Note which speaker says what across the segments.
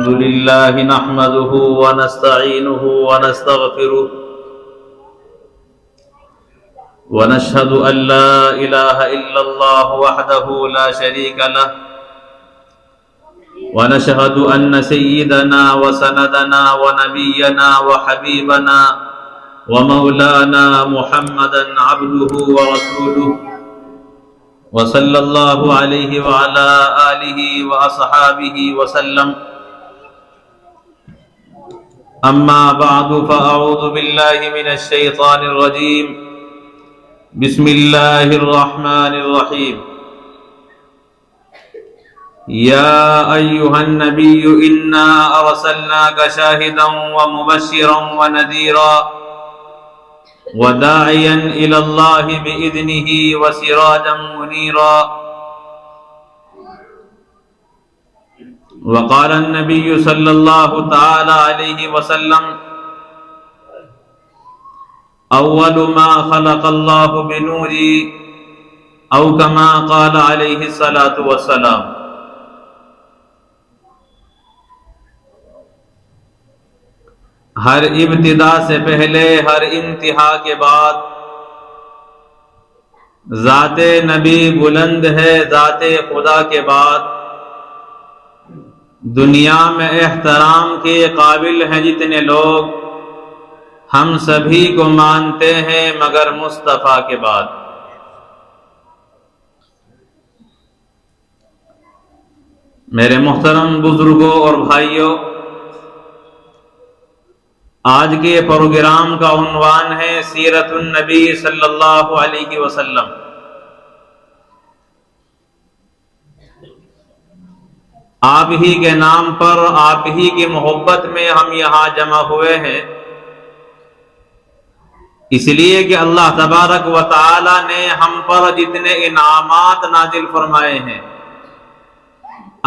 Speaker 1: الحمد لله نحمده ونستعينه ونستغفره ونشهد أن لا إله إلا الله وحده لا شريك له ونشهد أن سيدنا وسندنا ونبينا وحبيبنا ومولانا محمدا عبده ورسوله وصلى الله عليه وعلى آله وأصحابه وسلم أما بعد فأعوذ بالله من الشيطان الرجيم بسم الله الرحمن الرحيم يا أيها النبي إنا أرسلناك شاهدا ومبشرا ونذيرا وداعيا إلى الله بإذنه وسراجا منيرا وقال النبي صلى الله تعالى عليه وسلم أول ما خلق الله بنوري أو كما قال عليه الصلاة والسلام. ہر ابتدا سے پہلے ہر انتہا کے بعد ذات نبی بلند ہے، ذات خدا کے بعد دنیا میں احترام کے قابل ہیں جتنے لوگ، ہم سبھی کو مانتے ہیں مگر مصطفیٰ کے بعد. میرے محترم بزرگوں اور بھائیوں، آج کے پروگرام کا عنوان ہے سیرت النبی صلی اللہ علیہ وسلم. آپ ہی کے نام پر، آپ ہی کی محبت میں ہم یہاں جمع ہوئے ہیں، اس لیے کہ اللہ تبارک و تعالی نے ہم پر جتنے انعامات نازل فرمائے ہیں،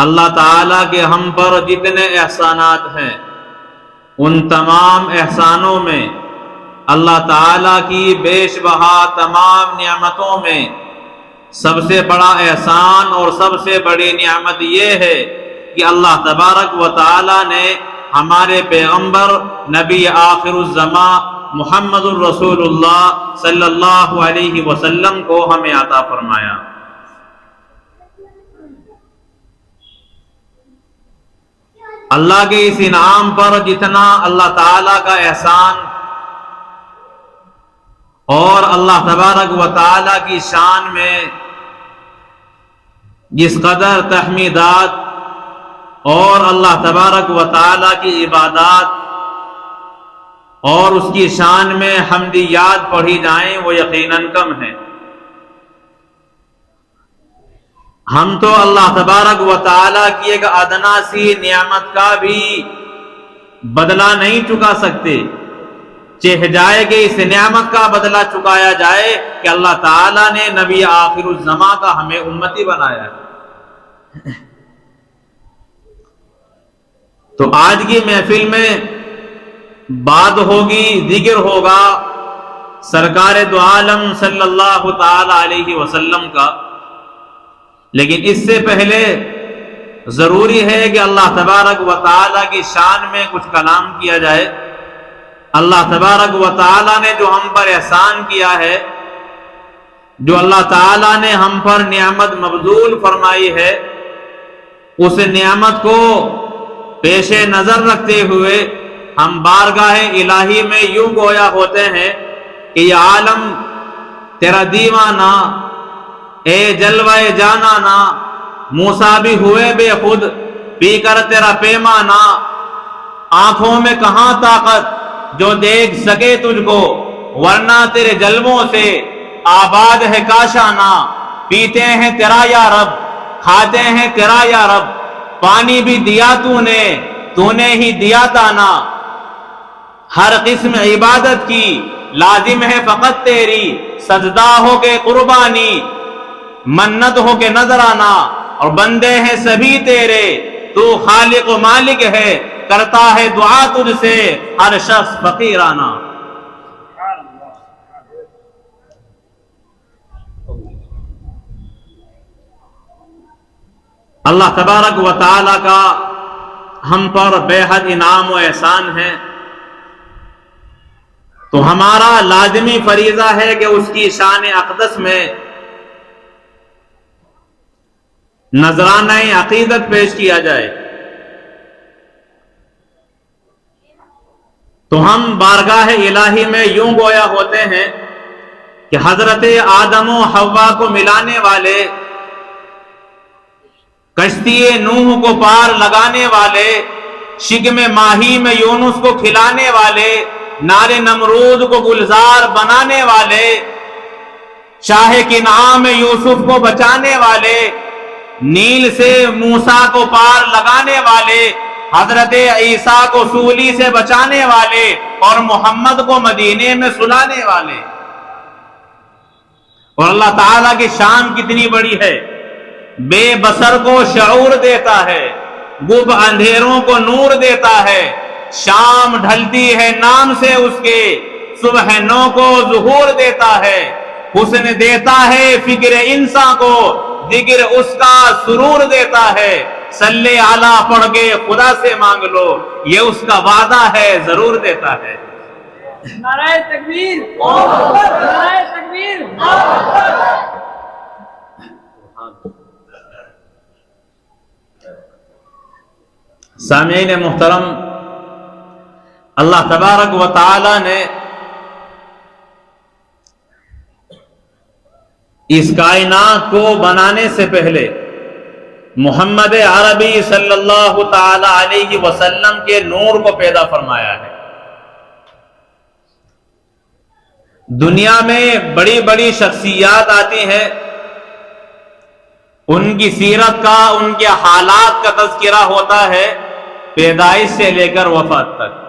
Speaker 1: اللہ تعالی کے ہم پر جتنے احسانات ہیں، ان تمام احسانوں میں اللہ تعالیٰ کی بیش بہا تمام نعمتوں میں سب سے بڑا احسان اور سب سے بڑی نعمت یہ ہے کہ اللہ تبارک و تعالیٰ نے ہمارے پیغمبر نبی آخر الزمان محمد الرسول اللہ صلی اللہ علیہ وسلم کو ہمیں عطا فرمایا. اللہ کے اس انعام پر جتنا اللہ تعالیٰ کا احسان اور اللہ تبارک و تعالیٰ کی شان میں جس قدر تحمیدات اور اللہ تبارک و تعالیٰ کی عبادات اور اس کی شان میں حمدیات پڑھی جائیں وہ یقیناً کم ہیں. ہم تو اللہ تبارک و تعالیٰ کی ایک ادنا سی نعمت کا بھی بدلہ نہیں چکا سکتے. چاہ جائے کہ اس نعمت کا بدلہ چکایا جائے کہ اللہ تعالیٰ نے نبی آخر الزمان کا ہمیں امتی بنایا ہے. تو آج کی محفل میں بات ہوگی، ذکر ہوگا سرکار دو عالم صلی اللہ تعالی علیہ وسلم کا. لیکن اس سے پہلے ضروری ہے کہ اللہ تبارک و تعالیٰ کی شان میں کچھ کلام کیا جائے. اللہ تبارک و تعالیٰ نے جو ہم پر احسان کیا ہے، جو اللہ تعالیٰ نے ہم پر نعمت مبذول فرمائی ہے، اس نعمت کو پیش نظر رکھتے ہوئے ہم بارگاہ الہی میں یوں گویا ہوتے ہیں کہ یہ عالم تیرا دیوانہ، اے جلوہ جانانا، موسیٰ بھی ہوئے بے خود پی کر تیرا پیمانہ. آنکھوں میں کہاں طاقت جو دیکھ سکے تجھ کو، ورنہ تیرے جلووں سے آباد ہے کاشانہ. پیتے ہیں تیرا یا رب، کھاتے ہیں تیرا یا رب، پانی بھی دیا تو نے ہی دیا تانا. ہر قسم عبادت کی لازم ہے فقط تیری، سجدہ ہو کے قربانی، منت ہو کے نذرانہ، اور بندے ہیں سبھی تیرے. تو خالق و مالک ہے، کرتا ہے دعا تجھ سے ہر شخص فقیرانہ. اللہ تبارک و تعالی کا ہم پر بے حد انعام و احسان ہے، تو ہمارا لازمی فریضہ ہے کہ اس کی شان اقدس میں نذرانہ عقیدت پیش کیا جائے۔ تو ہم بارگاہ الہی میں یوں گویا ہوتے ہیں کہ حضرت آدم و حوا کو ملانے والے، کشتی نوح کو پار لگانے والے، شکم ماہی میں یونس کو کھلانے والے، نار نمرود کو گلزار بنانے والے، شاہ کنعان میں یوسف کو بچانے والے، نیل سے موسیٰ کو پار لگانے والے، حضرت عیسیٰ کو سولی سے بچانے والے، اور محمد کو مدینے میں سلانے والے۔ اور اللہ تعالیٰ کی شان کتنی بڑی ہے، بے بصر کو شعور دیتا ہے، گب اندھیروں کو نور دیتا ہے، شام ڈھلتی ہے نام سے اس کے، صبح نو کو ظہور دیتا ہے، حسن دیتا ہے فکر انسان کو، ذکر اس کا سرور دیتا ہے، صلی علی پڑھ کے خدا سے مانگ لو، یہ اس کا وعدہ ہے ضرور دیتا ہے۔
Speaker 2: نعرہ تکبیر، نعرہ تکبیر۔
Speaker 1: سامعین محترم، اللہ تبارک و تعالی نے اس کائنات کو بنانے سے پہلے محمد عربی صلی اللہ تعالی علیہ وسلم کے نور کو پیدا فرمایا ہے۔ دنیا میں بڑی بڑی شخصیات آتی ہیں، ان کی سیرت کا، ان کے حالات کا تذکرہ ہوتا ہے پیدائش سے لے کر وفات تک،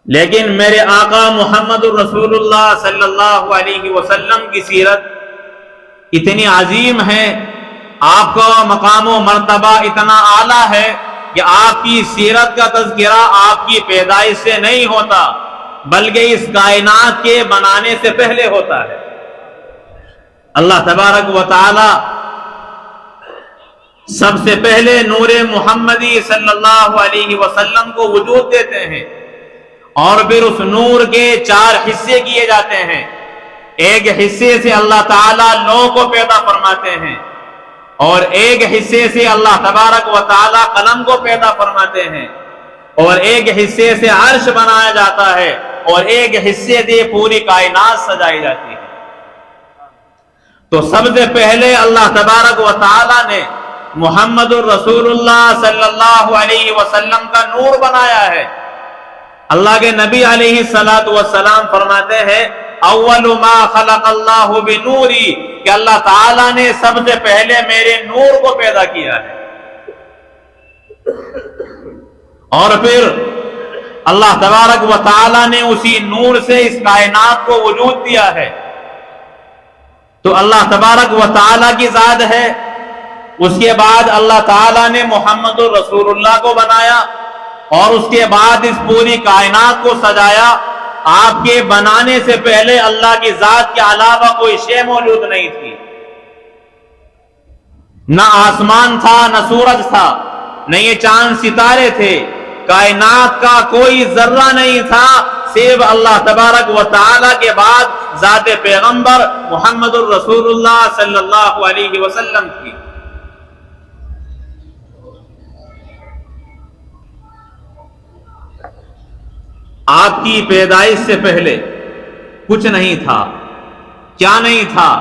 Speaker 1: لیکن میرے آقا محمد الرسول اللہ صلی اللہ علیہ وسلم کی سیرت اتنی عظیم ہے، آپ کا مقام و مرتبہ اتنا اعلیٰ ہے کہ آپ کی سیرت کا تذکرہ آپ کی پیدائش سے نہیں ہوتا، بلکہ اس کائنات کے بنانے سے پہلے ہوتا ہے۔ اللہ تبارک و تعالی سب سے پہلے نور محمدی صلی اللہ علیہ وسلم کو وجود دیتے ہیں، اور پھر اس نور کے 4 حصے کیے جاتے ہیں۔ ایک حصے سے اللہ تعالیٰ لوح کو پیدا فرماتے ہیں، اور ایک حصے سے اللہ تبارک و تعالیٰ قلم کو پیدا فرماتے ہیں، اور ایک حصے سے عرش بنایا جاتا ہے، اور ایک حصے سے پوری کائنات سجائی جاتی ہے۔ تو سب سے پہلے اللہ تبارک و تعالیٰ نے محمد الرسول اللہ صلی اللہ علیہ وسلم کا نور بنایا ہے۔ اللہ کے نبی علیہ السلام فرماتے ہیں اول ما خلق اللہ بنوری، کہ اللہ تعالیٰ نے سب سے پہلے میرے نور کو پیدا کیا ہے، اور پھر اللہ تبارک و تعالیٰ نے اسی نور سے اس کائنات کو وجود دیا ہے۔ تو اللہ تبارک و تعالیٰ کی ذات ہے، اس کے بعد اللہ تعالیٰ نے محمد الرسول اللہ کو بنایا، اور اس کے بعد اس پوری کائنات کو سجایا۔ آپ کے بنانے سے پہلے اللہ کی ذات کے علاوہ کوئی شے موجود نہیں تھی، نہ آسمان تھا، نہ سورج تھا، نہ یہ چاند ستارے تھے، کائنات کا کوئی ذرہ نہیں تھا، صرف اللہ تبارک و تعالی کے بعد ذات پیغمبر محمد الرسول اللہ صلی اللہ علیہ وسلم تھی۔ آپ کی پیدائش سے پہلے کچھ نہیں تھا۔ کیا نہیں تھا؟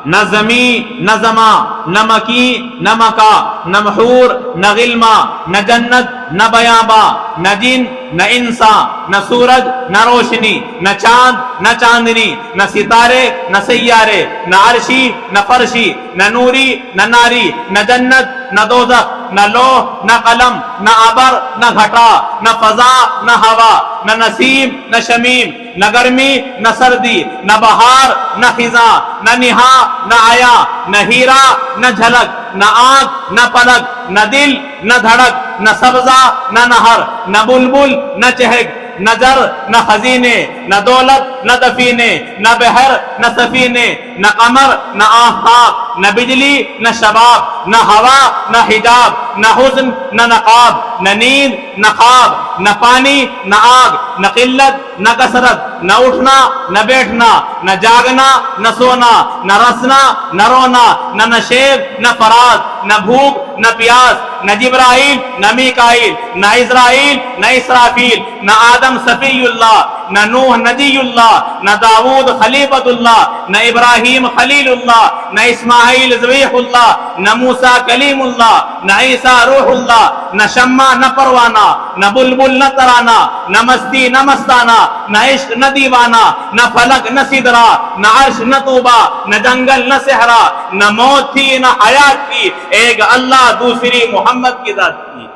Speaker 1: نہ زمین، نہ زماں، نہ مکی، نہ مکا، نہ محور، نہ غلما، نہ جنت، نہ بیاباں، نہ جن، نہ انسان، نہ سورج، نہ روشنی، نہ چاند، نہ چاندنی، نہ ستارے، نہ سیارے، نہ عرشی، نہ فرشی، نہ نوری، نہ ناری، نہ جنت، نہ دوزخ، نہ لوح، نہ قلم، نہ ابر، نہ گھٹا، نہ فضا، نہ ہوا، نہ نسیم، نہ شمیم، نہ گرمی، نہ سردی، نہ بہار، نہ خزاں، نہ نہا، نہ آیا، نہ ہیرا، نہ جھلک، نہ آنکھ، نہ پلک، نہ دل، نہ دھڑک، نہ سبزہ، نہ نہر، نہ بلبل، نہ چہک، نہ زر، نہ خزینے، نہ دولت، نہ دفینے، نہ بحر نہ سفینے، نہ قمر نہ آفتاب، نہ بجلی نہ شباب، نہ ہوا نہ حجاب، نہ حزن نہ نقاب، نہ نیند نہ خواب، نہ پانی نہ آگ، نہ قلت نہ کثرت، نہ اٹھنا نہ بیٹھنا، نہ جاگنا نہ سونا، نہ رسنا نہ رونا، نہ نشیب نہ فراز، نہ بھوک نہ پیاس، نہ جبرائیل نہ میکائیل، نہ اسرائیل نہ اسرافیل، نہ آدم صفی اللہ، نہ نوح نجی اللہ، نہ داؤد خلیفۃ اللہ، نہ ابراہیم خلیل اللہ، نہ اسماعیل ذبیح اللہ، نہ موسیٰ کلیم اللہ، نہ عیسیٰ روح اللہ، نہ شمع نہ پروانہ، نہ بلبل نہ ترانہ، نہ مستی نہ مستانہ، نہ عشق نہ دیوانہ، نہ فلک نہ سدرا، نہ عرش نہ طوبہ، نہ جنگل نہ صحرا، نہ موت تھی نہ حیات تھی، ایک اللہ دوسری محمد کی ذات تھی۔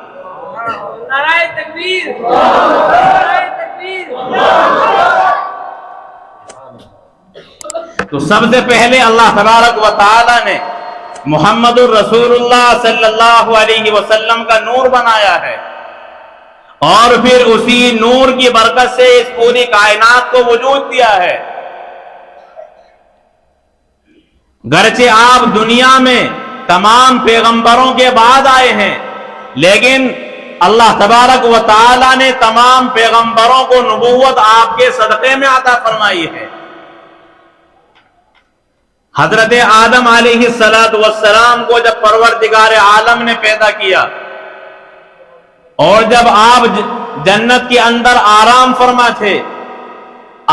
Speaker 2: نعرہ تکبیر، نعرہ تکبیر۔
Speaker 1: تو سب سے پہلے اللہ تبارک و تعالی نے محمد الرسول اللہ صلی اللہ علیہ وسلم کا نور بنایا ہے، اور پھر اسی نور کی برکت سے اس پوری کائنات کو وجود دیا ہے۔ گرچہ آپ دنیا میں تمام پیغمبروں کے بعد آئے ہیں، لیکن اللہ تبارک و تعالی نے تمام پیغمبروں کو نبوت آپ کے صدقے میں عطا فرمائی ہے۔ حضرت آدم علیہ السلام کو جب پروردگار عالم نے پیدا کیا، اور جب آپ جنت کے اندر آرام فرما تھے،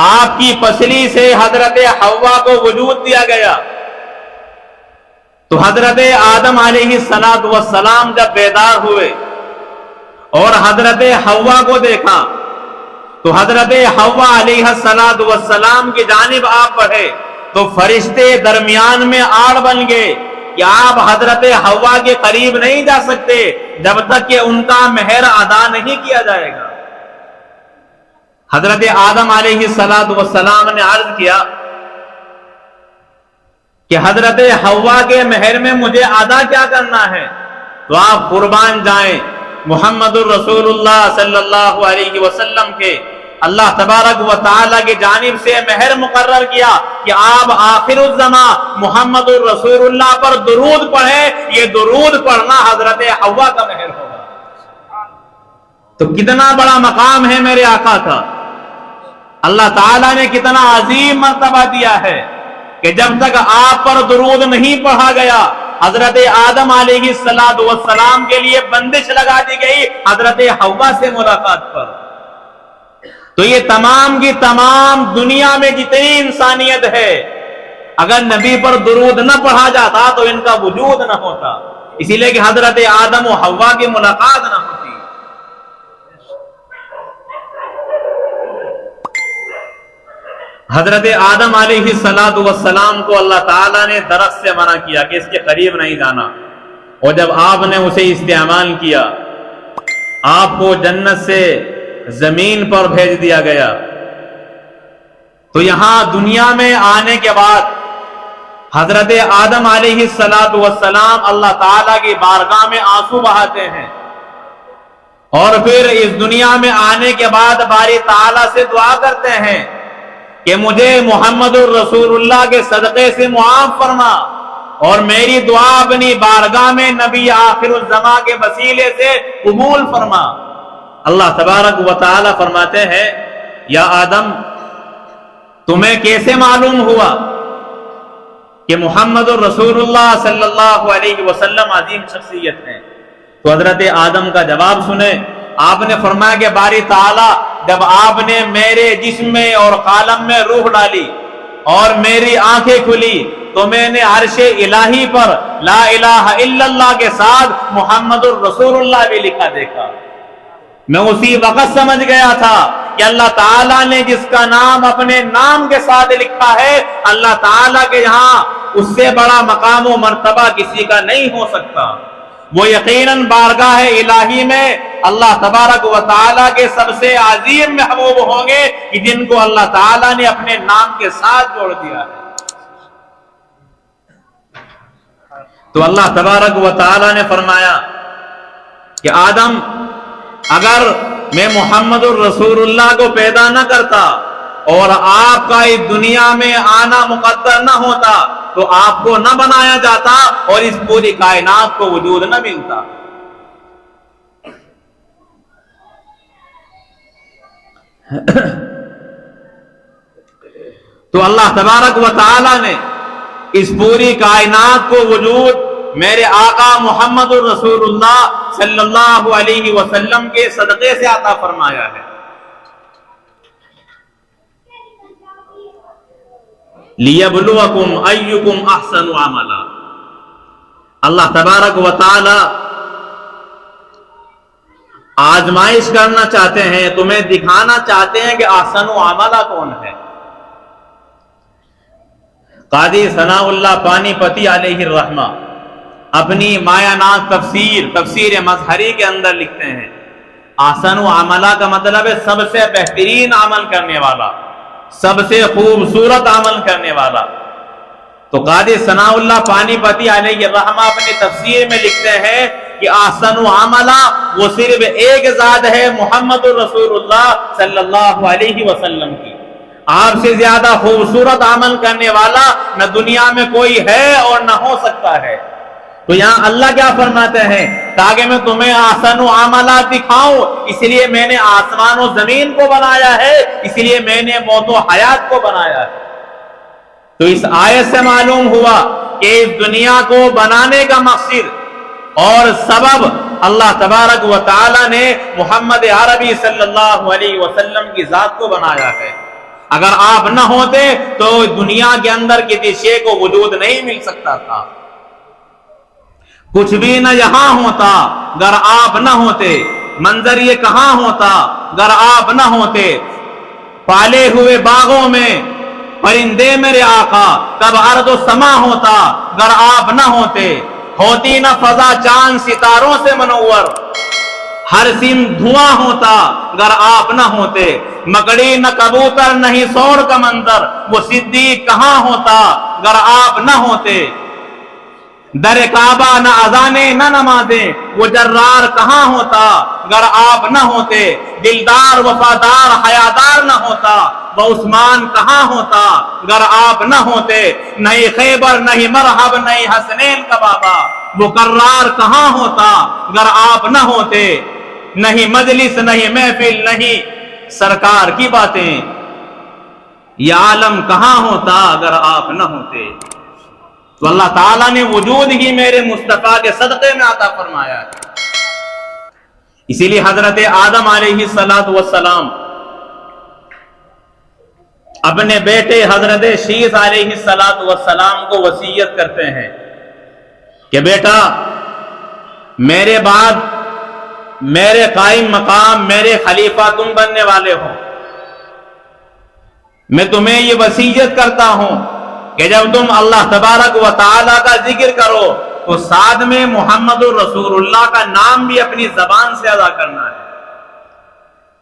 Speaker 1: آپ کی پسلی سے حضرت حوا کو وجود دیا گیا، تو حضرت آدم علیہ السلام جب بیدار ہوئے اور حضرت حوا کو دیکھا، تو حضرت حوا علیہ السلام کی جانب آپ بڑھے، تو فرشتے درمیان میں آڑ بن گئے کہ آپ حضرت حوا کے قریب نہیں جا سکتے جب تک کہ ان کا مہر ادا نہیں کیا جائے گا۔ حضرت آدم علیہ السلام نے عرض کیا کہ حضرت حوا کے مہر میں مجھے ادا کیا کرنا ہے؟ تو آپ قربان جائیں محمد الرسول اللہ صلی اللہ علیہ وسلم کے اللہ تبارک و تعالی کی جانب سے مہر مقرر کیا کہ آپ آخر الزمان محمد الرسول اللہ پر درود پڑھیں، یہ درود پڑھنا حضرت حوا کا مہر ہوگا۔ تو کتنا بڑا مقام ہے میرے آقا کا، اللہ تعالیٰ نے کتنا عظیم مرتبہ دیا ہے کہ جب تک آپ پر درود نہیں پڑھا گیا، حضرت آدم علیہ السلام کے لیے بندش لگا دی گئی حضرت حوا سے ملاقات پر۔ تو یہ تمام کی تمام دنیا میں جتنی انسانیت ہے، اگر نبی پر درود نہ پڑھا جاتا تو ان کا وجود نہ ہوتا، اسی لیے کہ حضرت آدم و حوا کی ملاقات نہ ہوتی۔ حضرت آدم علیہ السلام کو اللہ تعالیٰ نے درخت سے منع کیا کہ اس کے قریب نہیں جانا، اور جب آپ نے اسے استعمال کیا، آپ کو جنت سے زمین پر بھیج دیا گیا۔ تو یہاں دنیا میں آنے کے بعد حضرت آدم علیہ السلام اللہ تعالیٰ کی بارگاہ میں آنسو بہاتے ہیں، اور پھر اس دنیا میں آنے کے بعد باری تعالیٰ سے دعا کرتے ہیں کہ مجھے محمد الرسول اللہ کے صدقے سے معاف فرما، اور میری دعا اپنی بارگاہ میں نبی آخر الزمان کے وسیلے سے قبول فرما۔ اللہ تبارک و تعالی فرماتے ہیں، یا آدم تمہیں کیسے معلوم ہوا کہ محمد الرسول اللہ صلی اللہ علیہ وسلم عظیم شخصیت ہیں؟ تو حضرت آدم کا جواب سنیں، آپ نے فرمایا کہ باری تعالی جب آپ نے میرے جسم میں اور قالب میں روح ڈالی اور میری آنکھیں کھلی، تو میں نے عرش الہی پر لا الہ الا اللہ کے ساتھ محمد الرسول اللہ بھی لکھا دیکھا۔ میں اسی وقت سمجھ گیا تھا کہ اللہ تعالیٰ نے جس کا نام اپنے نام کے ساتھ لکھا ہے، اللہ تعالیٰ کے یہاں اس سے بڑا مقام و مرتبہ کسی کا نہیں ہو سکتا۔ وہ یقیناً بارگاہ الہی میں اللہ تبارک و تعالیٰ کے سب سے عظیم محبوب ہوں گے کہ جن کو اللہ تعالیٰ نے اپنے نام کے ساتھ جوڑ دیا ہے۔ تو اللہ تبارک و تعالیٰ نے فرمایا کہ آدم، اگر میں محمد الرسول اللہ کو پیدا نہ کرتا اور آپ کا اس دنیا میں آنا مقدر نہ ہوتا تو آپ کو نہ بنایا جاتا اور اس پوری کائنات کو وجود نہ ملتا۔ تو اللہ تبارک و تعالی نے اس پوری کائنات کو وجود میرے آقا محمد الرسول اللہ صلی اللہ علیہ وسلم کے صدقے سے عطا فرمایا ہے۔ لِيَبْلُوَكُمْ أَيُّكُمْ أَحْسَنُ عَمَلًا، اللہ تبارک و تعالی آزمائش کرنا چاہتے ہیں، تمہیں دکھانا چاہتے ہیں کہ احسن عملہ کون ہے۔ قاضی ثناء اللہ پانی پتی علیہ الرحمہ اپنی مایہ ناز تفسیر مظہری کے اندر لکھتے ہیں، احسن عملہ کا مطلب ہے سب سے بہترین عمل کرنے والا، سب سے خوبصورت عمل کرنے والا۔ تو قاضی ثناء اللہ پانی پتی علیہ الرحمہ اپنی تفسیر میں لکھتے ہیں کہ احسن عملہ وہ صرف ایک ذات ہے محمد الرسول اللہ صلی اللہ علیہ وسلم کی، آپ سے زیادہ خوبصورت عمل کرنے والا نہ دنیا میں کوئی ہے اور نہ ہو سکتا ہے۔ تو یہاں اللہ کیا فرماتے ہیں، تاکہ میں تمہیں احسن عملہ دکھاؤں، اس لیے میں نے آسمان و زمین کو بنایا ہے، اس لیے میں نے موت و حیات کو بنایا ہے۔ تو اس آیت سے معلوم ہوا کہ اس دنیا کو بنانے کا مقصد اور سبب اللہ تبارک و تعالی نے محمد عربی صلی اللہ علیہ وسلم کی ذات کو بنایا ہے۔ اگر آپ نہ ہوتے تو دنیا کے اندر کسی شے کو وجود نہیں مل سکتا تھا، کچھ بھی نہ یہاں ہوتا اگر آپ نہ ہوتے، منظر یہ کہاں ہوتا اگر آپ نہ ہوتے، پالے ہوئے باغوں میں پرندے میرے آقا، کب ارض و سما ہوتا اگر آپ نہ ہوتے، ہوتی نہ فضا چاند ستاروں سے منور، ہر سم دھواں ہوتا اگر آپ نہ ہوتے، مکڑی نہ کبوتر نہیں سور کا منظر، وہ صدیق کہاں ہوتا اگر آپ نہ ہوتے، در کعبہ نہ اذانیں نہ نمازیں، وہ جرار کہاں ہوتا اگر آپ نہ ہوتے، دلدار وفادار حیادار نہ ہوتا، وہ عثمان کہاں ہوتا اگر آپ نہ ہوتے، نہیں خیبر نہیں مرحب نہیں حسنین کا بابا، وہ کرار کہاں ہوتا اگر آپ نہ ہوتے، نہیں مجلس نہیں محفل نہیں سرکار کی باتیں، یہ عالم کہاں ہوتا اگر آپ نہ ہوتے۔ تو اللہ تعالیٰ نے وجود ہی میرے مصطفیٰ کے صدقے میں عطا فرمایا ہے۔ اسی لیے حضرت آدم علیہ السلام اپنے بیٹے حضرت شیث علیہ السلام کو وصیت کرتے ہیں کہ بیٹا میرے بعد میرے قائم مقام میرے خلیفہ تم بننے والے ہو، میں تمہیں یہ وصیت کرتا ہوں کہ جب تم اللہ تبارک و تعالیٰ کا ذکر کرو تو ساتھ میں محمد الرسول اللہ کا نام بھی اپنی زبان سے ادا کرنا ہے۔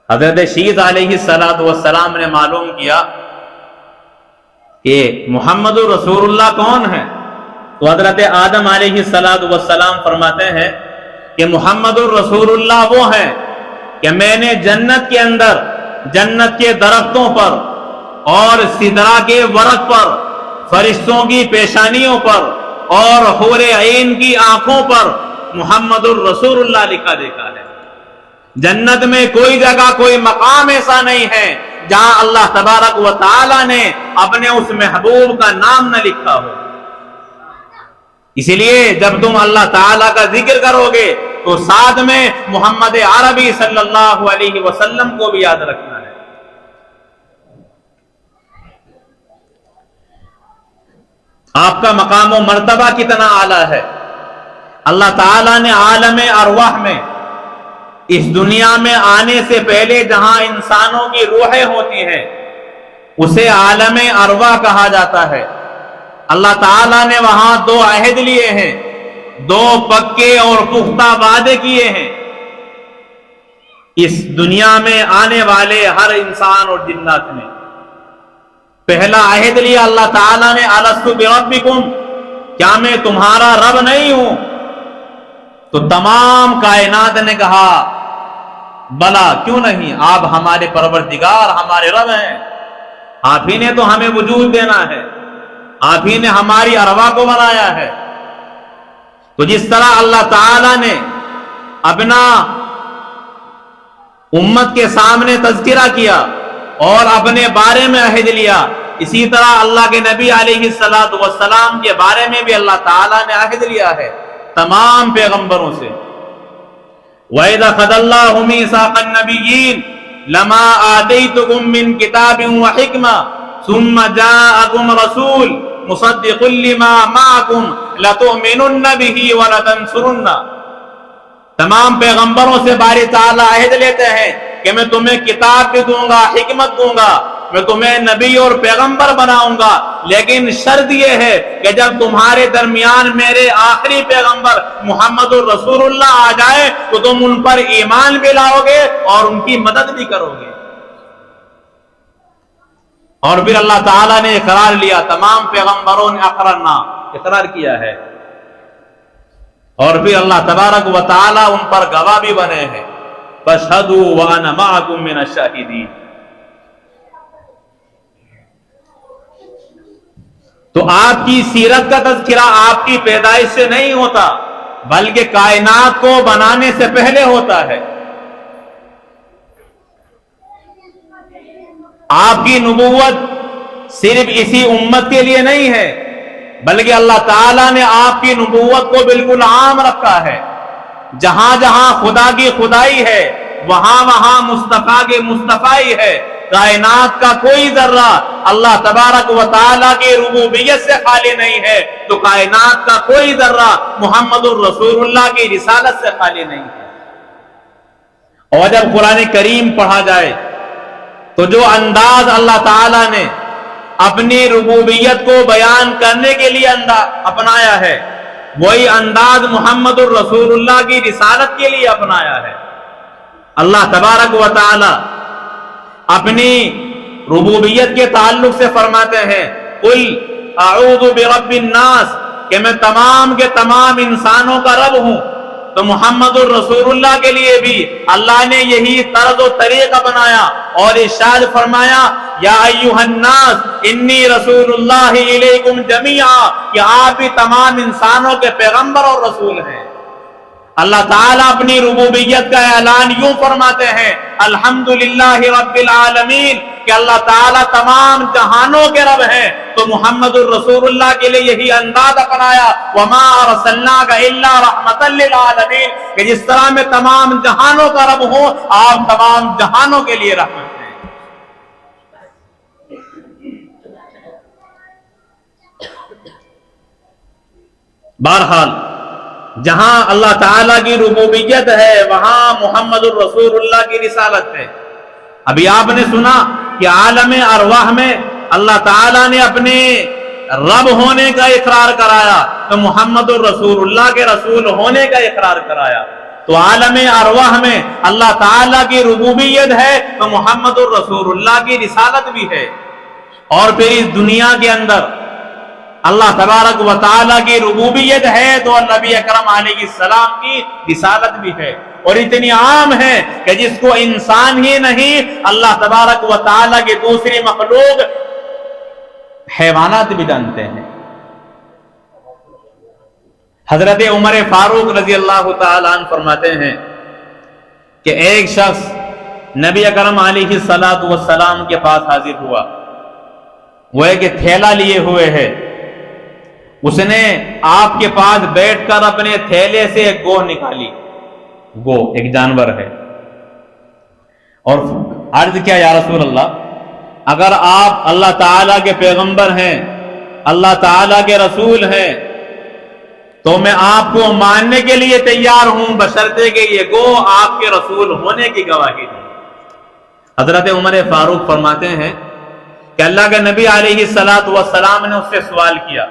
Speaker 1: حضرت شیث علیہ السلام نے معلوم کیا کہ محمد الرسول اللہ کون ہے، تو حضرت آدم علیہ السلام فرماتے ہیں کہ محمد الرسول اللہ وہ ہیں کہ میں نے جنت کے اندر جنت کے درختوں پر اور سدرہ کے ورق پر، فرشتوں کی پیشانیوں پر اور حور عین کی آنکھوں پر محمد الرسول اللہ لکھا دیکھا ہے۔ جنت میں کوئی جگہ کوئی مقام ایسا نہیں ہے جہاں اللہ تبارک و تعالی نے اپنے اس محبوب کا نام نہ لکھا ہو۔ اسی لیے جب تم اللہ تعالیٰ کا ذکر کرو گے تو ساتھ میں محمد عربی صلی اللہ علیہ وسلم کو بھی یاد رکھنا ہے۔ آپ کا مقام و مرتبہ کتنا اعلیٰ ہے۔ اللہ تعالیٰ نے عالم ارواح میں اس دنیا میں آنے سے پہلے جہاں انسانوں کی روحیں ہوتی ہیں اسے عالم ارواح کہا جاتا ہے۔ اللہ تعالیٰ نے وہاں دو عہد لیے ہیں، دو پکے اور پختہ وعدے کیے ہیں اس دنیا میں آنے والے ہر انسان اور جنات نے۔ پہلا عہد لیا اللہ تعالیٰ نے، الست بربکم، کیا میں تمہارا رب نہیں ہوں؟ تو تمام کائنات نے کہا بلا کیوں نہیں، آپ ہمارے پروردگار ہمارے رب ہیں۔ آپ ہی نے تو ہمیں وجود دینا ہے، آپ ہی نے ہماری ارواح کو بنایا ہے۔ تو جس طرح اللہ تعالی نے اپنا امت کے سامنے تذکرہ کیا اور اپنے بارے میں عہد لیا، اسی طرح اللہ کے نبی علیہ الصلوۃ والسلام کے بارے میں بھی اللہ تعالیٰ نے عہد لیا ہے تمام پیغمبروں سے۔ وَإِذَا أَخَذَ اللَّهُ مِيثَاقَ النَّبِيِّينَ لَمَا آتَيْتُكُم مِّن كِتَابٍ وَحِكْمَةٍ ثُمَّ جَاءَكُمْ رَسُولٌ مُصَدِّقٌ لِّمَا مَعَكُمْ لَتُؤْمِنُنَّ بِهِ وَلَتَنصُرُنَّهُ۔ تمام پیغمبروں سے باری تعالیٰ عہد لیتے ہیں کہ میں تمہیں کتاب بھی دوں گا، حکمت دوں گا، میں تمہیں نبی اور پیغمبر بناؤں گا، لیکن شرط یہ ہے کہ جب تمہارے درمیان میرے آخری پیغمبر محمد الرسول اللہ آ جائے تو تم ان پر ایمان بھی لاؤ گے اور ان کی مدد بھی کرو گے۔ اور پھر اللہ تعالیٰ نے اقرار لیا، تمام پیغمبروں نے اقررنا، اقرار کیا ہے، اور پھر اللہ تبارک و تعالیٰ ان پر گواہ بھی بنے ہیں، فَاشْهَدُوا وَأَنَا مَعَكُمْ مِنَ الشَّاهِدِينَ۔ تو آپ کی سیرت کا تذکرہ آپ کی پیدائش سے نہیں ہوتا بلکہ کائنات کو بنانے سے پہلے ہوتا ہے۔ آپ کی نبوت صرف اسی امت کے لیے نہیں ہے بلکہ اللہ تعالیٰ نے آپ کی نبوت کو بالکل عام رکھا ہے۔ جہاں جہاں خدا کی خدائی ہے وہاں وہاں مصطفیٰ کی مصطفیٰ ہے۔ کائنات کا کوئی ذرہ اللہ تبارک و تعالیٰ کی ربوبیت سے خالی نہیں ہے تو کائنات کا کوئی ذرہ محمد الرسول اللہ کی رسالت سے خالی نہیں ہے۔ اور جب قرآن کریم پڑھا جائے تو جو انداز اللہ تعالیٰ نے اپنی ربوبیت کو بیان کرنے کے لیے اپنایا ہے وہی انداز محمد الرسول اللہ کی رسالت کے لیے اپنایا ہے۔ اللہ تبارک و تعالی اپنی ربوبیت کے تعلق سے فرماتے ہیں قل اعوذ برب الناس، کہ میں تمام کے تمام انسانوں کا رب ہوں۔ تو محمد الرسول اللہ کے لیے بھی اللہ نے یہی طرز و طریقہ بنایا اور ارشاد فرمایا یا ایھا الناس انی رسول اللہ الیکم جمیعا، کہ آپ بھی تمام انسانوں کے پیغمبر اور رسول ہیں۔ اللہ تعالیٰ اپنی ربوبیت کا اعلان یوں فرماتے ہیں الحمدللہ رب العالمین، کہ اللہ تعالیٰ تمام جہانوں کے رب ہیں۔ تو محمد الرسول اللہ کے لیے یہی انداز اپنایا وما ارسلناک الا رحمتا للعالمین، کہ جس طرح میں تمام جہانوں کا رب ہوں آپ تمام جہانوں کے لیے رحمت ہیں۔ بہرحال جہاں اللہ تعالیٰ کی ربوبیت ہے وہاں محمد الرسول اللہ کی رسالت ہے۔ ابھی آپ نے سنا کہ عالم ارواح میں اللہ تعالیٰ نے اپنے رب ہونے کا اقرار کرایا تو محمد الرسول اللہ کے رسول ہونے کا اقرار کرایا۔ تو عالم ارواح میں اللہ تعالیٰ کی ربوبیت ہے تو محمد الرسول اللہ کی رسالت بھی ہے، اور پھر اس دنیا کے اندر اللہ تبارک و تعالیٰ کی ربوبیت ہے تو نبی اکرم علیہ السلام کی رسالت بھی ہے، اور اتنی عام ہے کہ جس کو انسان ہی نہیں اللہ تبارک و تعالیٰ کی دوسری مخلوق حیوانات بھی جانتے ہیں۔ حضرت عمر فاروق رضی اللہ تعالیٰ عنہ فرماتے ہیں کہ ایک شخص نبی اکرم علیہ السلام کے پاس حاضر ہوا، وہ ایک تھیلا لیے ہوئے ہے، اس نے آپ کے پاس بیٹھ کر اپنے تھیلے سے ایک گو نکالی، گو ایک جانور ہے، اور عرض کیا یا رسول اللہ اگر آپ اللہ تعالیٰ کے پیغمبر ہیں، اللہ تعالیٰ کے رسول ہیں تو میں آپ کو ماننے کے لیے تیار ہوں بشرطے کہ یہ گو آپ کے رسول ہونے کی گواہی دیں۔ حضرت عمر فاروق فرماتے ہیں کہ اللہ کے نبی علیہ السلام نے اس سے سوال کیا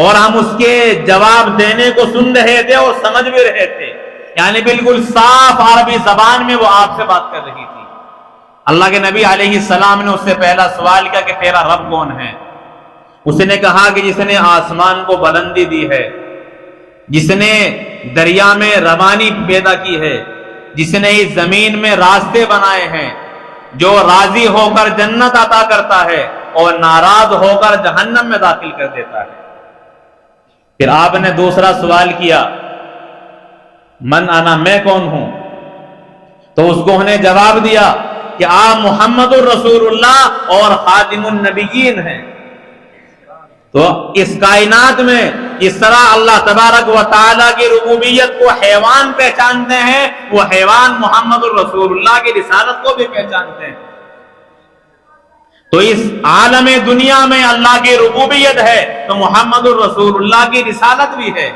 Speaker 1: اور ہم اس کے جواب دینے کو سن رہے تھے اور سمجھ بھی رہے تھے، یعنی بالکل صاف عربی زبان میں وہ آپ سے بات کر رہی تھی۔ اللہ کے نبی علیہ السلام نے اس سے پہلا سوال کیا کہ تیرا رب کون ہے؟ اس نے کہا کہ جس نے آسمان کو بلندی دی ہے، جس نے دریا میں روانی پیدا کی ہے، جس نے اس زمین میں راستے بنائے ہیں، جو راضی ہو کر جنت عطا کرتا ہے، اور ناراض ہو کر جہنم میں داخل کر دیتا ہے۔ پھر آپ نے دوسرا سوال کیا، من انا، میں کون ہوں؟ تو اس کو انہیں جواب دیا کہ آپ محمد الرسول اللہ اور خاتم النبیین ہیں۔ تو اس کائنات میں اس طرح اللہ تبارک و تعالیٰ کی ربوبیت کو حیوان پہچانتے ہیں، وہ حیوان محمد الرسول اللہ کی رسالت کو بھی پہچانتے ہیں۔ تو اس عالم دنیا میں اللہ کی ربوبیت ہے تو محمد الرسول اللہ کی رسالت بھی ہے۔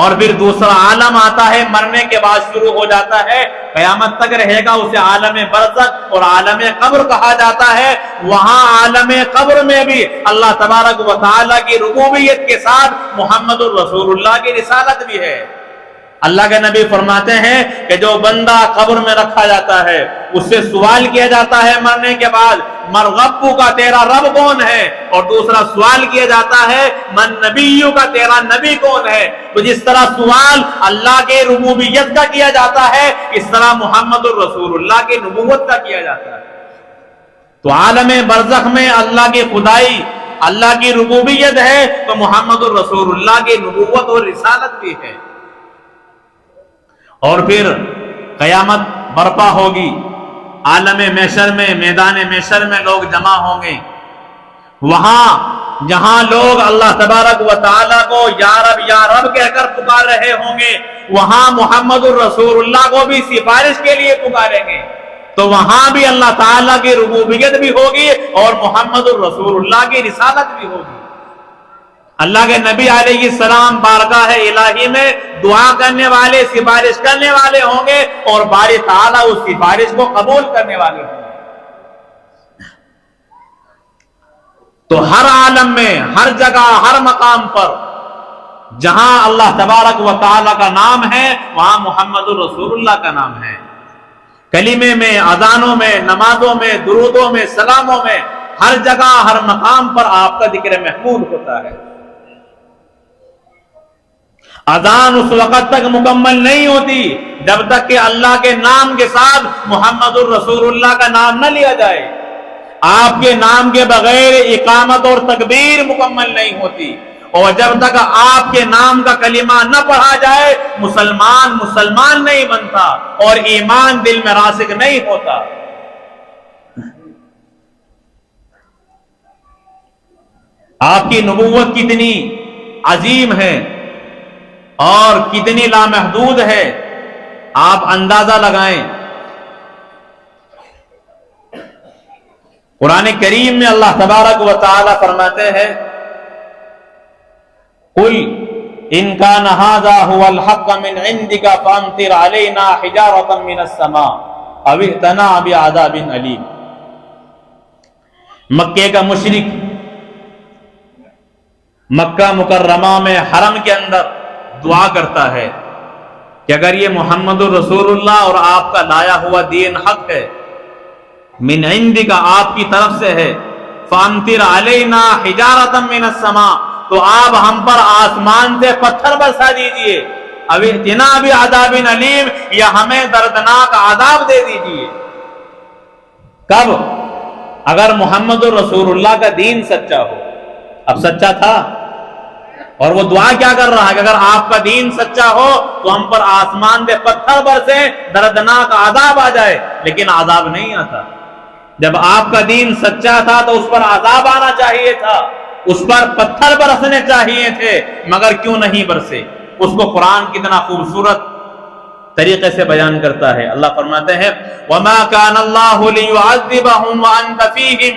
Speaker 1: اور پھر دوسرا عالم آتا ہے، مرنے کے بعد شروع ہو جاتا ہے، قیامت تک رہے گا، اسے عالم برزخ اور عالم قبر کہا جاتا ہے۔ وہاں عالم قبر میں بھی اللہ تبارک و تعالیٰ کی ربوبیت کے ساتھ محمد الرسول اللہ کی رسالت بھی ہے۔ اللہ کے نبی فرماتے ہیں کہ جو بندہ قبر میں رکھا جاتا ہے، اس سے سوال کیا جاتا ہے مرنے کے بعد، مرغبو کا تیرا رب کون ہے؟ اور دوسرا سوال کیا جاتا ہے من نبیو کا تیرا نبی کون ہے؟ تو جس طرح سوال اللہ کے ربوبیت کا کیا جاتا ہے، اس طرح محمد الرسول اللہ کی نبوت کا کیا جاتا ہے۔ تو عالم برزخ میں اللہ کی خدائی، اللہ کی ربوبیت ہے تو محمد الرسول اللہ کی نبوت اور رسالت بھی ہے۔ اور پھر قیامت برپا ہوگی، عالم محشر میں، میدان محشر میں لوگ جمع ہوں گے۔ وہاں جہاں لوگ اللہ تبارک و تعالیٰ کو یا رب کہہ کر پکار رہے ہوں گے، وہاں محمد الرسول اللہ کو بھی سفارش کے لیے پکاریں گے۔ تو وہاں بھی اللہ تعالیٰ کی ربوبیت بھی ہوگی اور محمد الرسول اللہ کی رسالت بھی ہوگی۔ اللہ کے نبی علیہ السلام بارگاہ الہی میں دعا کرنے والے، سفارش کرنے والے ہوں گے، اور باری تعالیٰ اس سفارش کو قبول کرنے والے ہوں گے۔ تو ہر عالم میں، ہر جگہ، ہر مقام پر جہاں اللہ تبارک و تعالیٰ کا نام ہے، وہاں محمد الرسول اللہ کا نام ہے۔ کلمے میں، اذانوں میں، نمازوں میں، درودوں میں، سلاموں میں، ہر جگہ، ہر مقام پر آپ کا ذکر محمود ہوتا ہے۔ اذان اس وقت تک مکمل نہیں ہوتی جب تک کہ اللہ کے نام کے ساتھ محمد الرسول اللہ کا نام نہ لیا جائے۔ آپ کے نام کے بغیر اقامت اور تکبیر مکمل نہیں ہوتی، اور جب تک آپ کے نام کا کلمہ نہ پڑھا جائے مسلمان نہیں بنتا اور ایمان دل میں راسخ نہیں ہوتا۔ آپ کی نبوت کتنی عظیم ہے اور کتنی لامحدود ہے، آپ اندازہ لگائیں۔ قرآن کریم میں اللہ تبارک و تعالی فرماتے ہیں قل ان کان ھذا ھو الحق من عندک فامطر علینا حجارۃ من السماء او ائتنا بعذاب علیم۔ مکے کا مشرک مکہ مکرمہ میں حرم کے اندر دعا کرتا ہے کہ اگر یہ محمد الرسول اللہ اور آپ کا لایا ہوا دین حق ہے، من عندک آپ کی طرف سے ہے، فامطر علینا حجارۃ من السماء تو آپ ہم پر آسمان سے پتھر برسا دیجئے، او ائتنا بعذاب علیم یا ہمیں دردناک عذاب دے دیجئے۔ کب؟ اگر محمد الرسول اللہ کا دین سچا ہو۔ اب سچا تھا، اور وہ دعا کیا کر رہا ہے کہ اگر آپ کا دین سچا ہو تو ہم پر آسمان سے پتھر برسے، دردناک عذاب آ جائے، لیکن عذاب نہیں آتا۔ جب آپ کا دین سچا تھا تو اس پر عذاب آنا چاہیے تھا، اس پر پتھر برسنے چاہیے تھے، مگر کیوں نہیں برسے؟ اس کو قرآن کتنا خوبصورت طریقے سے بیان کرتا ہے۔ اللہ فرماتے ہیں وَمَا كَانَ اللَّهُ لِيُعَذِّبَهُمْ وَأَنْتَ فِيهِمْ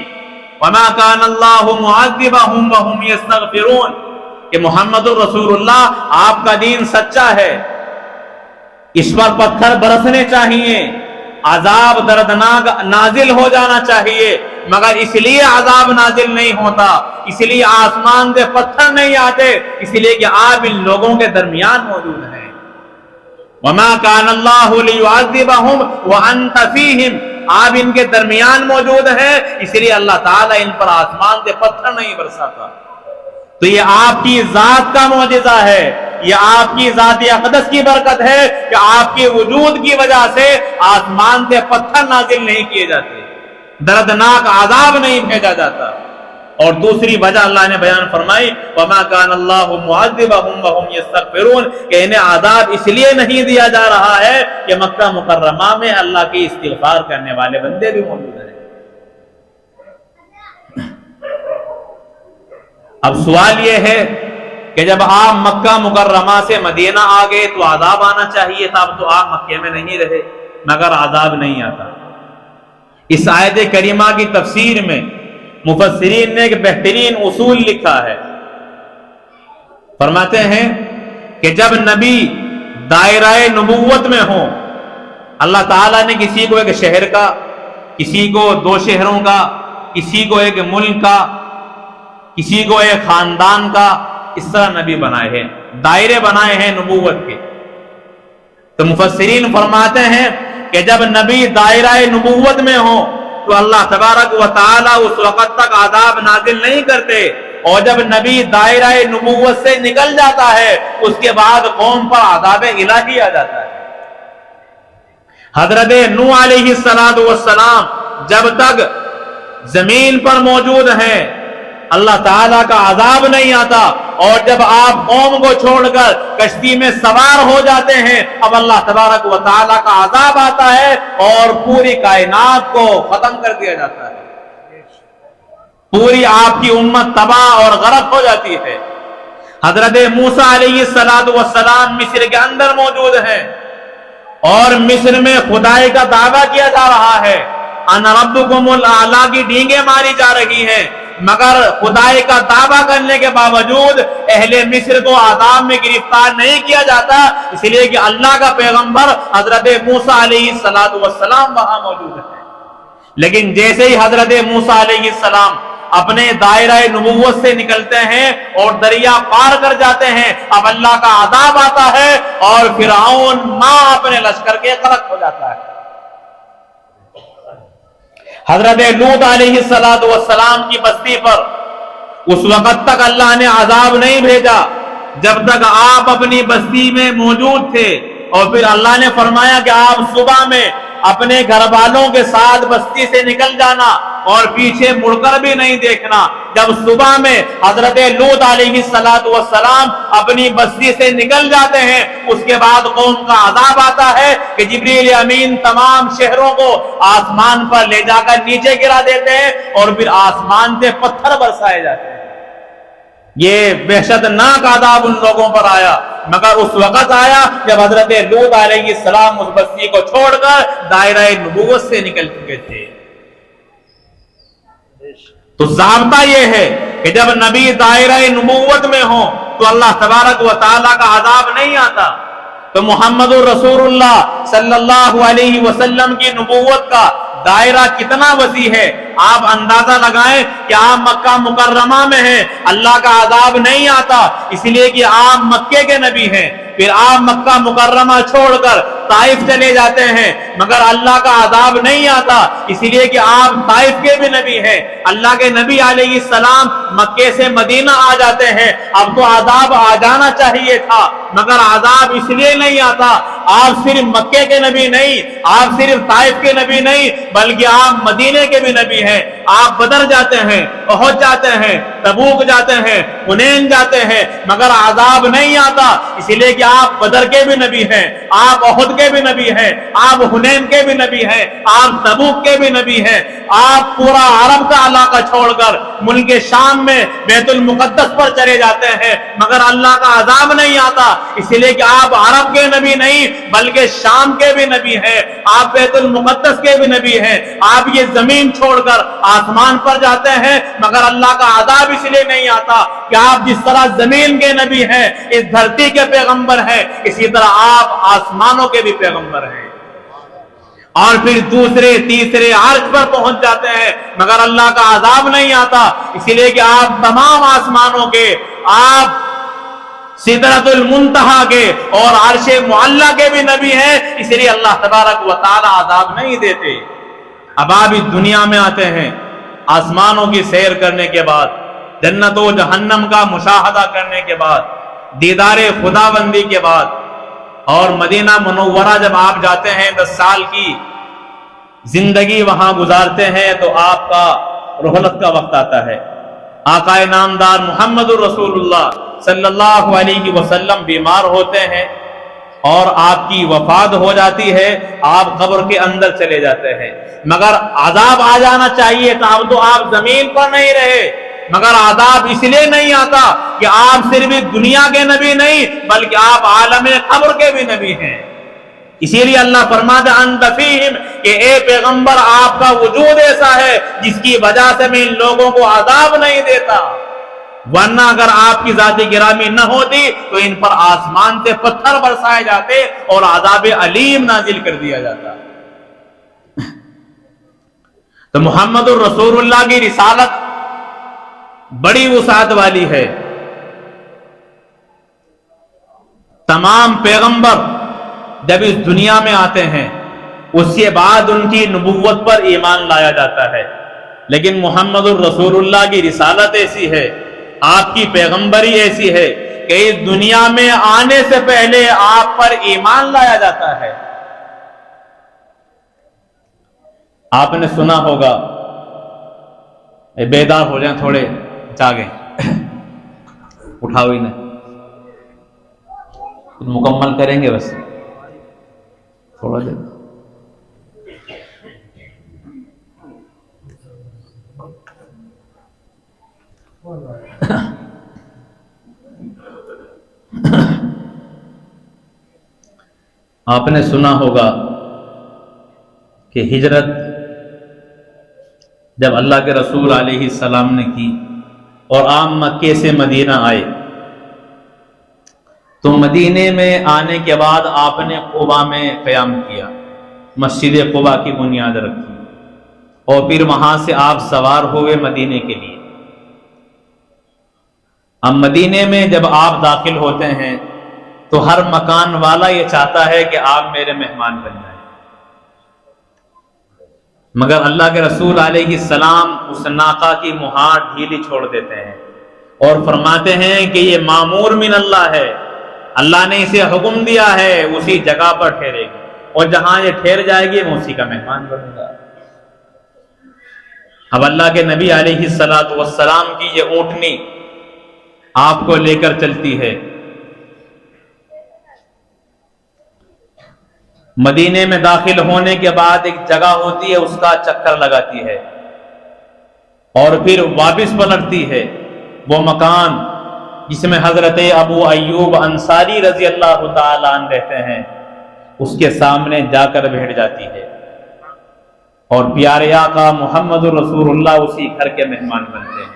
Speaker 1: وَمَا كَانَ اللَّهُ مُعَذِّبَهُمْ وَهُمْ يَسْتَغْفِرُونَ کہ محمد الرسول اللہ آپ کا دین سچا ہے، اس پر پتھر برسنے چاہیے، عذاب دردناک نازل ہو جانا چاہیے، مگر اس لیے عذاب نازل نہیں ہوتا، اس لیے آسمان سے پتھر نہیں آتے، اس لیے کہ آپ ان لوگوں کے درمیان موجود ہیں۔ وَمَا كَانَ اللَّهُ لِيُعَذِّبَهُمْ وَأَنْتَ فِيهِمْ آپ ان کے درمیان موجود ہیں، اس لیے اللہ تعالیٰ ان پر آسمان سے پتھر نہیں برساتا۔ تو یہ آپ کی ذات کا معجزہ ہے، یہ آپ کی ذات اقدس کی برکت ہے کہ آپ کے وجود کی وجہ سے آسمان سے پتھر نازل نہیں کیے جاتے۔ دردناک عذاب نہیں بھیجا جاتا۔ اور دوسری وجہ اللہ نے بیان فرمائی وَمَا كَانَ اللَّهُ مُعَذِّبَهُمْ وَهُمْ يَسْتَغْفِرُونَ کہ انہیں عذاب اس لیے نہیں دیا جا رہا ہے کہ مکہ مکرمہ میں اللہ کی استغفار کرنے والے بندے بھی موجود ہیں۔ اب سوال یہ ہے کہ جب آپ مکہ مکرمہ سے مدینہ آ گئے تو عذاب آنا چاہیے تھا، اب تو آپ مکے میں نہیں رہے مگر عذاب نہیں آتا۔ اس آیت کریمہ کی تفسیر میں مفسرین نے ایک بہترین اصول لکھا ہے۔ فرماتے ہیں کہ جب نبی دائرہ نبوت میں ہوں، اللہ تعالیٰ نے کسی کو ایک شہر کا، کسی کو 2 شہروں کا، کسی کو ایک ملک کا، کسی کو ایک خاندان کا، اس طرح نبی بنائے ہیں، دائرے بنائے ہیں نبوت کے۔ تو مفسرین فرماتے ہیں کہ جب نبی دائرہ نبوت میں ہوں تو اللہ تبارک و تعالی اس وقت تک عذاب نازل نہیں کرتے، اور جب نبی دائرہ نبوت سے نکل جاتا ہے اس کے بعد قوم پر عذاب الہی آ جاتا ہے۔ حضرت نوح علیہ السلام جب تک زمین پر موجود ہیں اللہ تعالیٰ کا عذاب نہیں آتا، اور جب آپ قوم کو چھوڑ کر کشتی میں سوار ہو جاتے ہیں اب اللہ تبارک و تعالیٰ کا عذاب آتا ہے اور پوری کائنات کو ختم کر دیا جاتا ہے، پوری آپ کی امت تباہ اور غرق ہو جاتی ہے۔ حضرت موسیٰ علیہ السلام مصر کے اندر موجود ہیں اور مصر میں خدائی کا دعویٰ کیا جا رہا ہے، انا ربکم الاعلی کی ڈینگیں ماری جا رہی ہیں، مگر خدائی کا دعویٰ کرنے کے باوجود اہل مصر کو عذاب میں گرفتار نہیں کیا جاتا، اس لیے کہ اللہ کا پیغمبر حضرت موسیٰ علیہ السلام وہاں موجود ہے۔ لیکن جیسے ہی حضرت موسیٰ علیہ السلام اپنے دائرہ نبوت سے نکلتے ہیں اور دریا پار کر جاتے ہیں اب اللہ کا عذاب آتا ہے اور فرعون ماں اپنے لشکر کے غرق ہو جاتا ہے۔ حضرت لوط علیہ السلام کی بستی پر اس وقت تک اللہ نے عذاب نہیں بھیجا جب تک آپ اپنی بستی میں موجود تھے، اور پھر اللہ نے فرمایا کہ آپ صبح میں اپنے گھر والوں کے ساتھ بستی سے نکل جانا اور پیچھے مڑ کر بھی نہیں دیکھنا۔ جب صبح میں حضرت لوط علیہ السلام اپنی بستی سے نکل جاتے ہیں اس کے بعد قوم کا عذاب آتا ہے کہ جبریل امین تمام شہروں کو آسمان پر لے جا کر نیچے گرا دیتے ہیں اور پھر آسمان سے پتھر برسائے جاتے ہیں۔ یہ وحشت ناک عذاب ان لوگوں پر آیا، مگر اس وقت آیا جب حضرت لوط علیہ السلام اس بستی کو چھوڑ کر دائرہ نبوت سے نکل چکے تھے۔ تو ضابطہ یہ ہے کہ جب نبی دائرہ نبوت میں ہوں تو اللہ تبارک و تعالیٰ کا عذاب نہیں آتا۔ تو محمد الرسول اللہ صلی اللہ علیہ وسلم کی نبوت کا دائرہ کتنا وسیع ہے، آپ اندازہ لگائیں کہ آپ مکہ مکرمہ میں ہیں، اللہ کا عذاب نہیں آتا اس لیے کہ آپ مکے کے نبی ہیں، پھر آپ مکہ مکرمہ چھوڑ کر طائف چلے جاتے ہیں مگر اللہ کا عذاب نہیں آتا اس لیے کہ آپ طائف کے بھی نبی ہیں، اللہ کے نبی علیہ السلام مکے سے مدینہ آ جاتے ہیں، اب تو عذاب آ جانا چاہیے تھا مگر عذاب اس لیے نہیں آتا۔ آپ صرف مکے کے نبی نہیں، آپ صرف طائف کے نبی نہیں بلکہ آپ مدینے کے بھی نبی ہیں، آپ بدر جاتے ہیں، احد جاتے ہیں، تبوک جاتے ہیں، حنین جاتے ہیں مگر عذاب نہیں آتا اس لیے کہ آپ بدر کے بھی نبی ہیں، آپ احد کے بھی نبی ہیں، آپ حنین کے بھی نبی ہیں، آپ تبوک کے بھی نبی ہیں، آپ پورا عرب کا علاقہ چھوڑ کر ملک شام میں بیت المقدس پر چلے جاتے ہیں مگر اللہ کا عذاب نہیں آتا اس لیے کہ آپ عرب کے نبی نہیں بلکہ شام کے بھی نبی ہیں، آپ بیت المقدس کے بھی نبی ہیں، آپ یہ زمین چھوڑ کر آسمان پر جاتے ہیں مگر اللہ کا عذاب اس لیے نہیں آتا کہ آپ جس طرح زمین کے نبی ہیں، اس دھرتی کے پیغمبر ہیں، اسی طرح آپ آسمانوں کے بھی پیغمبر ہیں، اور پھر دوسرے تیسرے عرش پر پہنچ جاتے ہیں مگر اللہ کا عذاب نہیں آتا اسی لیے کہ آپ تمام آسمانوں کے، آپ سدرۃ المنتہا کے اور عرش معلی کے بھی نبی ہیں، اس لیے اللہ تبارک و تعالی عذاب نہیں دیتے۔ اب آپ اس دنیا میں آتے ہیں آسمانوں کی سیر کرنے کے بعد، جنت و جہنم کا مشاہدہ کرنے کے بعد، دیدار خداوندی کے بعد، اور مدینہ منورہ جب آپ جاتے ہیں 10 سال کی زندگی وہاں گزارتے ہیں تو آپ کا رحلت کا وقت آتا ہے. آقا نامدار محمد الرسول اللہ صلی اللہ علیہ وسلم بیمار ہوتے ہیں اور آپ کی وفات ہو جاتی ہے، آپ قبر کے اندر چلے جاتے ہیں. مگر عذاب آ جانا چاہیے تھا، اب تو آپ زمین پر نہیں رہے، مگر عذاب اس لیے نہیں آتا کہ آپ صرف دنیا کے نبی نہیں بلکہ آپ عالم قبر کے بھی نبی ہیں. اسی لیے اللہ فرماتا انت فیہم کہ اے پیغمبر آپ کا وجود ایسا ہے جس کی وجہ سے میں ان لوگوں کو عذاب نہیں دیتا، ورنہ اگر آپ کی ذات گرامی نہ ہوتی تو ان پر آسمان سے پتھر برسائے جاتے اور عذاب علیم نازل کر دیا جاتا. تو محمد الرسول اللہ کی رسالت بڑی وسعت والی ہے. تمام پیغمبر جب اس دنیا میں آتے ہیں اس کے بعد ان کی نبوت پر ایمان لایا جاتا ہے، لیکن محمد الرسول اللہ کی رسالت ایسی ہے، آپ کی پیغمبری ایسی ہے کہ اس دنیا میں آنے سے پہلے آپ پر ایمان لایا جاتا ہے. آپ نے سنا ہوگا، بیدار ہو جائیں، تھوڑے جاگیں، اٹھاؤ ہی نہیں، مکمل کریں گے بس تھوڑا دیر. آپ نے سنا ہوگا کہ ہجرت جب اللہ کے رسول علیہ السلام نے کی اور آپ مکے سے مدینہ آئے تو مدینے میں آنے کے بعد آپ نے قباء میں قیام کیا، مسجد قباء کی بنیاد رکھی اور پھر وہاں سے آپ سوار ہوئے مدینے کے لیے. اب مدینے میں جب آپ داخل ہوتے ہیں تو ہر مکان والا یہ چاہتا ہے کہ آپ میرے مہمان بن جائیں، مگر اللہ کے رسول علیہ السلام اس ناقہ کی مہار ڈھیلی چھوڑ دیتے ہیں اور فرماتے ہیں کہ یہ مامور من اللہ ہے، اللہ نے اسے حکم دیا ہے اسی جگہ پر ٹھہرے گی اور جہاں یہ ٹھہر جائے گی میں اسی کا مہمان بنوں گا. اب اللہ کے نبی علیہ السلام کی یہ اونٹنی آپ کو لے کر چلتی ہے. مدینے میں داخل ہونے کے بعد ایک جگہ ہوتی ہے، اس کا چکر لگاتی ہے اور پھر واپس پلٹتی ہے. وہ مکان جس میں حضرت ابو ایوب انصاری رضی اللہ تعالی عنہ رہتے ہیں اس کے سامنے جا کر بیٹھ جاتی ہے اور پیارے آقا محمد رسول اللہ اسی گھر کے مہمان بنتے ہیں.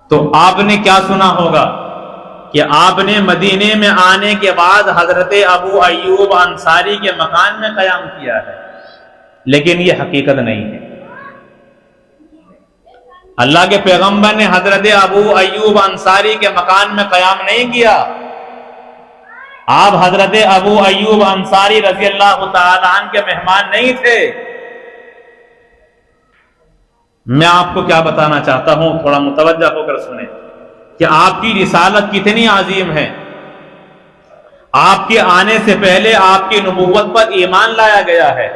Speaker 1: تو آپ نے کیا سنا ہوگا کہ آپ نے مدینے میں آنے کے بعد حضرت ابو ایوب انصاری کے مکان میں قیام کیا ہے، لیکن یہ حقیقت نہیں ہے. اللہ کے پیغمبر نے حضرت ابو ایوب انصاری کے مکان میں قیام نہیں کیا. آپ حضرت ابو ایوب انصاری رضی اللہ تعالی عنہ کے مہمان نہیں تھے. میں آپ کو کیا بتانا چاہتا ہوں، تھوڑا متوجہ ہو کر سنیں کہ آپ کی رسالت کتنی عظیم ہے. آپ کے آنے سے پہلے آپ کی نبوت پر ایمان لایا گیا ہے.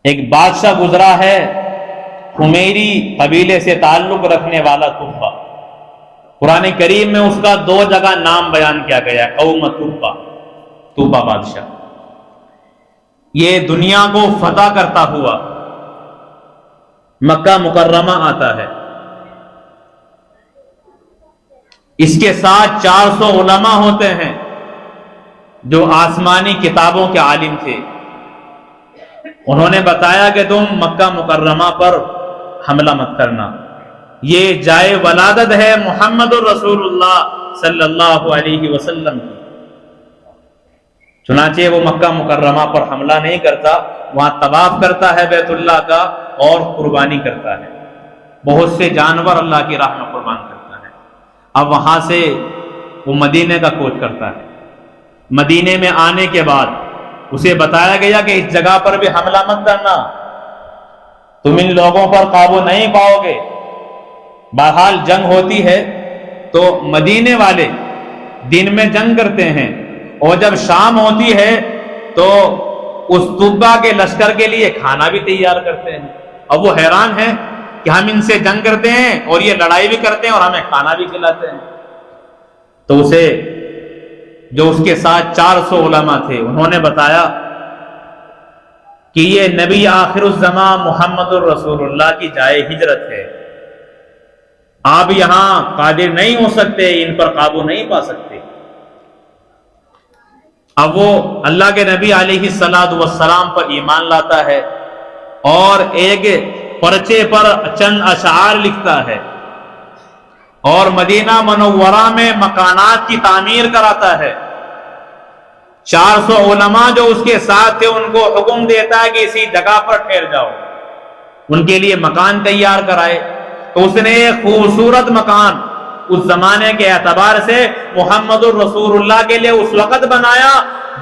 Speaker 1: ایک بادشاہ گزرا ہے، حمیری قبیلے سے تعلق رکھنے والا تبا. قرآن کریم میں اس کا 2 جگہ نام بیان کیا گیا ہے، قوم تبا بادشاہ. یہ دنیا کو فتح کرتا ہوا مکہ مکرمہ آتا ہے. اس کے ساتھ 400 علماء ہوتے ہیں جو آسمانی کتابوں کے عالم تھے. انہوں نے بتایا کہ تم مکہ مکرمہ پر حملہ مت کرنا، یہ جائے ولادت ہے محمد الرسول اللہ صلی اللہ علیہ وسلم کی. چنانچہ وہ مکہ مکرمہ پر حملہ نہیں کرتا، وہاں طواف کرتا ہے بیت اللہ کا اور قربانی کرتا ہے. بہت سے جانور اللہ کی راہ میں قربان کرتا ہے. اب وہاں سے وہ مدینے کا کوچ کرتا ہے. مدینے میں آنے کے بعد اسے بتایا گیا کہ اس جگہ پر بھی حملہ مت کرنا، تم ان لوگوں پر قابو نہیں پاؤ گے. بہرحال جنگ ہوتی ہے تو مدینے والے دن میں جنگ کرتے ہیں اور جب شام ہوتی ہے تو اس طبا کے لشکر کے لیے کھانا بھی تیار کرتے ہیں. اب وہ حیران ہے کہ ہم ان سے جنگ کرتے ہیں اور یہ لڑائی بھی کرتے ہیں اور ہمیں کھانا بھی کھلاتے ہیں. تو اسے جو اس کے ساتھ 400 علماء تھے انہوں نے بتایا کہ یہ نبی آخر الزمان محمد الرسول اللہ کی جائے ہجرت ہے. آپ یہاں قادر نہیں ہو سکتے، ان پر قابو نہیں پا سکتے. اب وہ اللہ کے نبی علیہ الصلوۃ والسلام پر ایمان لاتا ہے اور ایک پرچے پر چند اشعار لکھتا ہے اور مدینہ منورہ میں مکانات کی تعمیر کراتا ہے. 400 علماء جو اس کے ساتھ تھے ان کو حکم دیتا ہے کہ اسی جگہ پر ٹھہر جاؤ، ان کے لیے مکان تیار کرائے. تو اس نے ایک خوبصورت مکان اس زمانے کے اعتبار سے محمد الرسول اللہ کے لیے اس وقت بنایا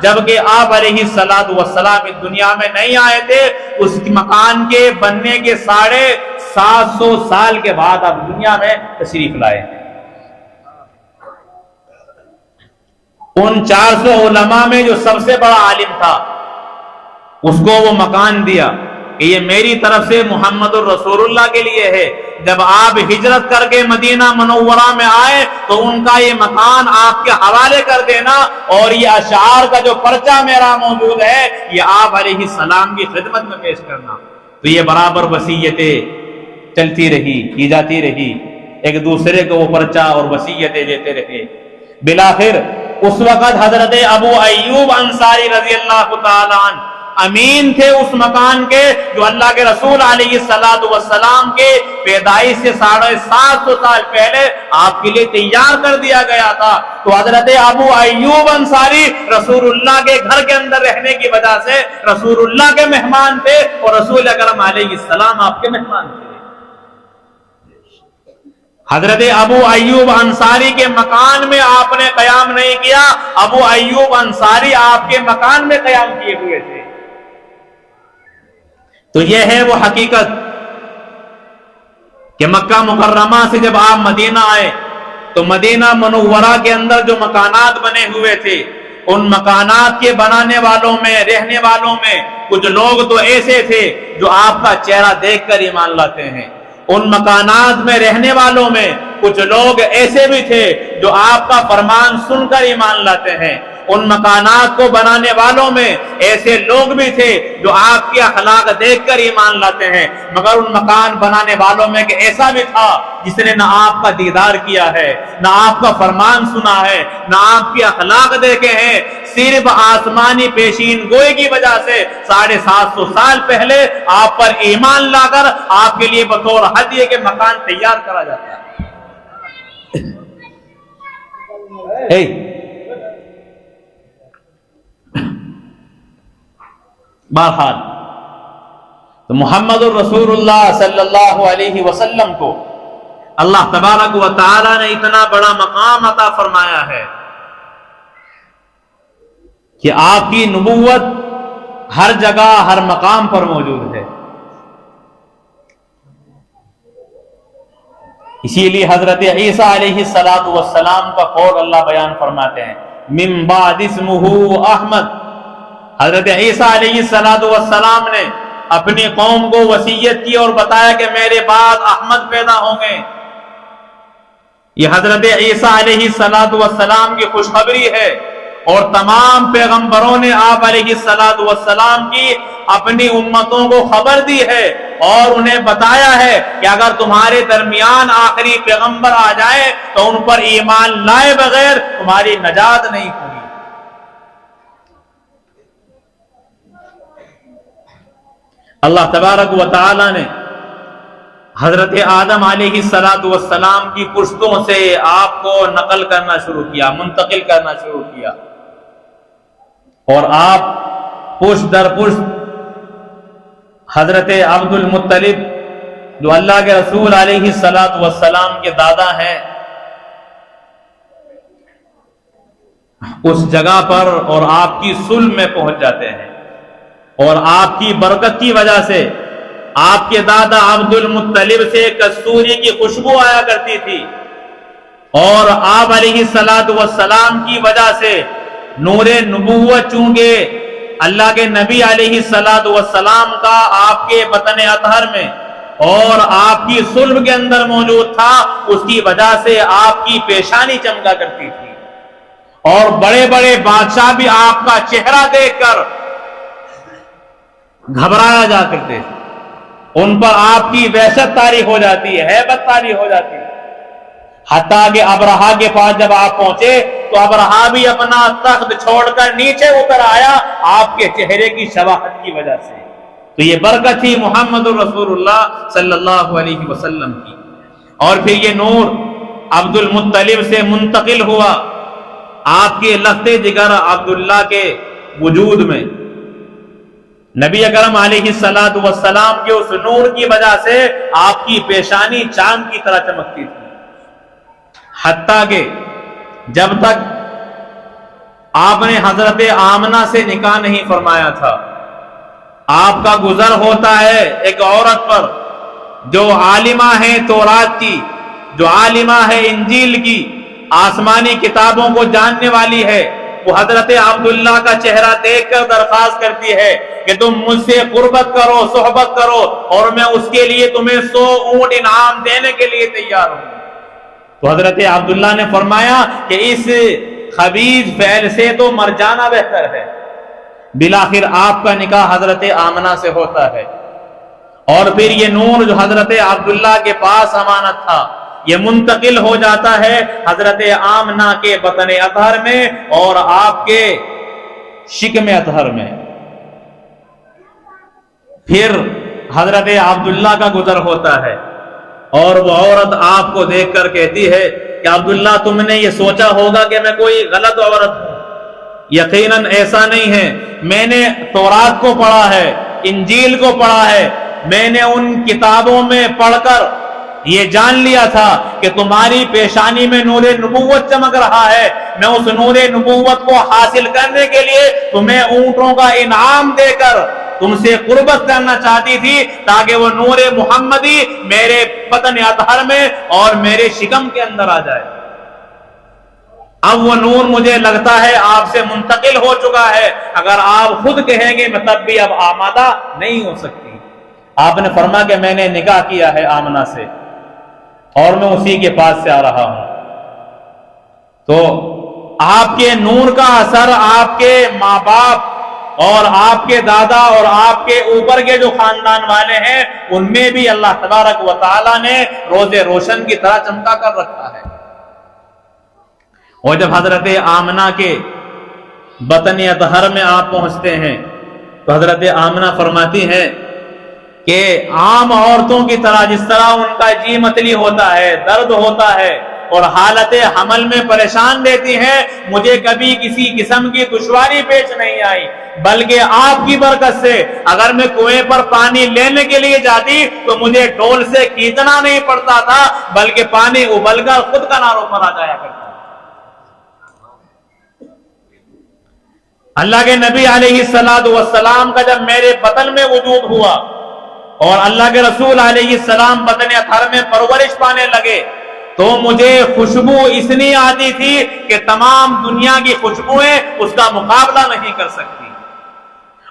Speaker 1: جبکہ آپ علیہ الصلوۃ والسلام اس دنیا میں نہیں آئے تھے. اس مکان کے بننے کے 750 سال کے بعد آپ دنیا میں تشریف لائے. ان 400 علماء میں جو سب سے بڑا عالم تھا اس کو وہ مکان دیا کہ یہ میری طرف سے محمد الرسول اللہ کے لیے ہے. جب آپ ہجرت کر کے مدینہ منورہ میں آئے تو ان کا یہ مکان آپ کے حوالے کر دینا اور یہ اشعار کا جو پرچہ میرا موجود ہے یہ آپ علیہ السلام کی خدمت میں پیش کرنا. تو یہ برابر وصیتیں چلتی رہی، کی جاتی رہی، ایک دوسرے کو وہ پرچہ اور وصیتیں دیتے رہے. بالآخر اس وقت حضرت ابو ایوب انصاری رضی اللہ تعالی عنہ امین تھے اس مکان کے جو اللہ کے رسول علیہ الصلوۃ والسلام کے پیدائش سے 750 سال پہلے آپ کے لیے تیار کر دیا گیا تھا. تو حضرت ابو ایوب انصاری رسول اللہ کے گھر کے اندر رہنے کی وجہ سے رسول اللہ کے مہمان تھے اور رسول اکرم علیہ السلام آپ کے مہمان تھے. حضرت ابو ایوب انصاری کے مکان میں آپ نے قیام نہیں کیا، ابو ایوب انصاری آپ کے مکان میں قیام کیے ہوئے تھے. تو یہ ہے وہ حقیقت کہ مکہ مکرمہ سے جب آپ مدینہ آئے تو مدینہ منورہ کے اندر جو مکانات بنے ہوئے تھے ان مکانات کے بنانے والوں میں، رہنے والوں میں کچھ لوگ تو ایسے تھے جو آپ کا چہرہ دیکھ کر ایمان لاتے ہیں. ان مکانات میں رہنے والوں میں کچھ لوگ ایسے بھی تھے جو آپ کا فرمان سن کر ایمان لاتے ہیں. ان مکانات کو بنانے والوں میں ایسے لوگ بھی تھے جو آپ کے اخلاق دیکھ کر ایمان لاتے ہیں. مگر ان مکان بنانے والوں میں کہ ایسا بھی تھا جس نے نہ آپ کا دیدار کیا ہے، نہ آپ کا فرمان سنا ہے، نہ آپ کے اخلاق دیکھے ہیں. صرف آسمانی پیشین گوئی کی وجہ سے 750 سال پہلے آپ پر ایمان لا کر آپ کے لیے بطور ہدیے کے مکان تیار کرا جاتا ہے. بہرحال تو محمد الرسول اللہ صلی اللہ علیہ وسلم کو اللہ تبارک و تعالی نے اتنا بڑا مقام عطا فرمایا ہے کہ آپ کی نبوت ہر جگہ ہر مقام پر موجود ہے. اسی لیے حضرت عیسیٰ علیہ السلام کا قول اللہ بیان فرماتے ہیں من بعد اسمہ احمد. حضرت عیسیٰ علیہ السلام نے اپنی قوم کو وصیت کی اور بتایا کہ میرے بعد احمد پیدا ہوں گے. یہ حضرت عیسیٰ علیہ السلام کی خوشخبری ہے اور تمام پیغمبروں نے آپ علیہ السلام کی اپنی امتوں کو خبر دی ہے اور انہیں بتایا ہے کہ اگر تمہارے درمیان آخری پیغمبر آ جائے تو ان پر ایمان لائے بغیر تمہاری نجات نہیں ہوگی. اللہ تبارک و تعالی نے حضرت آدم علیہ السلام کی پشتوں سے آپ کو نقل کرنا شروع کیا، منتقل کرنا شروع کیا اور آپ پشت در پشت حضرت عبد المطلب جو اللہ کے رسول علیہ السلام کے دادا ہیں اس جگہ پر اور آپ کی صلب میں پہنچ جاتے ہیں. اور آپ کی برکت کی وجہ سے آپ کے دادا عبد المطلب سے کستوری کی خوشبو آیا کرتی تھی اور آپ علیہ السلام کی وجہ سے نور نبوت چونکہ اللہ کے نبی علیہ السلام کا آپ کے بطن اطہر میں اور آپ کی صلب کے اندر موجود تھا، اس کی وجہ سے آپ کی پیشانی چمکا کرتی تھی، اور بڑے بڑے بادشاہ بھی آپ کا چہرہ دیکھ کر گھبرایا جا کرتے تھے، ان پر آپ کی وحشت طاری ہو جاتی ہے، ہیبت طاری ہو جاتی ہے۔ حتیٰ کہ ابرہا کے پاس جب آپ پہنچے تو ابرہا بھی اپنا تخت چھوڑ کر نیچے اتر آیا آپ کے چہرے کی شباہت کی وجہ سے۔ تو یہ برکت تھی محمد رسول اللہ صلی اللہ علیہ وسلم کی۔ اور پھر یہ نور عبد المطلب سے منتقل ہوا آپ کے لخت جگر عبداللہ کے وجود میں۔ نبی اکرم علیہ السلام کے اس نور کی وجہ سے آپ کی پیشانی چاند کی طرح چمکتی تھی، حتیٰ کہ جب تک آپ نے حضرت آمنہ سے نکاح نہیں فرمایا تھا، آپ کا گزر ہوتا ہے ایک عورت پر جو عالمہ ہے تورات کی، جو عالمہ ہے انجیل کی، آسمانی کتابوں کو جاننے والی ہے۔ وہ حضرت عبداللہ کا چہرہ دیکھ کر درخواست کرتی ہے کہ تم مجھ سے قربت کرو، صحبت کرو، اور میں اس کے لیے تمہیں 100 اونٹ انعام دینے کے لیے تیار ہوں۔ تو حضرت عبداللہ نے فرمایا کہ اس خبیث فعل سے تو مر جانا بہتر ہے۔ بالآخر آپ کا نکاح حضرت آمنہ سے ہوتا ہے، اور پھر یہ نور جو حضرت عبداللہ کے پاس امانت تھا یہ منتقل ہو جاتا ہے حضرت آمنہ کے بطن اطہر میں اور آپ کے شکم اطہر میں۔ پھر حضرت عبداللہ کا گزر ہوتا ہے، اور وہ عورت آپ کو دیکھ کر کہتی ہے کہ عبداللہ تم نے یہ سوچا ہوگا کہ میں کوئی غلط عورت ہوں، یقیناً ایسا نہیں ہے۔ میں نے تورات کو پڑھا ہے، انجیل کو پڑھا ہے، میں نے ان کتابوں میں پڑھ کر یہ جان لیا تھا کہ تمہاری پیشانی میں نور نبوت چمک رہا ہے۔ میں اس نور نبوت کو حاصل کرنے کے لیے تمہیں اونٹوں کا انعام دے کر تم سے قربت کرنا چاہتی تھی، تاکہ وہ نور محمدی میرے بطن اطہر میں اور میرے شکم کے اندر آ جائے۔ اب وہ نور مجھے لگتا ہے آپ سے منتقل ہو چکا ہے، اگر آپ خود کہیں گے میں تب بھی اب آمادہ نہیں ہو سکتی۔ آپ نے فرمایا کہ میں نے نکاح کیا ہے آمنہ سے، اور میں اسی کے پاس سے آ رہا ہوں۔ تو آپ کے نور کا اثر آپ کے ماں باپ اور آپ کے دادا اور آپ کے اوپر کے جو خاندان والے ہیں ان میں بھی اللہ تبارک و تعالی نے روز روشن کی طرح چمکا کر رکھا ہے۔ اور جب حضرت آمنہ کے بطن اطہر میں آپ پہنچتے ہیں تو حضرت آمنہ فرماتی ہیں کہ عام عورتوں کی طرح جس طرح ان کا جی متلی ہوتا ہے، درد ہوتا ہے اور حالت حمل میں پریشان رہتی ہیں، مجھے کبھی کسی قسم کی دشواری پیش نہیں آئی، بلکہ آپ کی برکت سے اگر میں کنویں پر پانی لینے کے لیے جاتی تو مجھے ڈول سے کھینچنا نہیں پڑتا تھا، بلکہ پانی ابل کر خود کناروں پر آ جایا کرتا۔ اللہ کے نبی علیہ السلام کا جب میرے بطن میں وجود ہوا اور اللہ کے رسول علیہ السلام بطن اطہر میں پرورش پانے لگے تو مجھے خوشبو اتنی آتی تھی کہ تمام دنیا کی خوشبوئیں اس کا مقابلہ نہیں کر سکتی،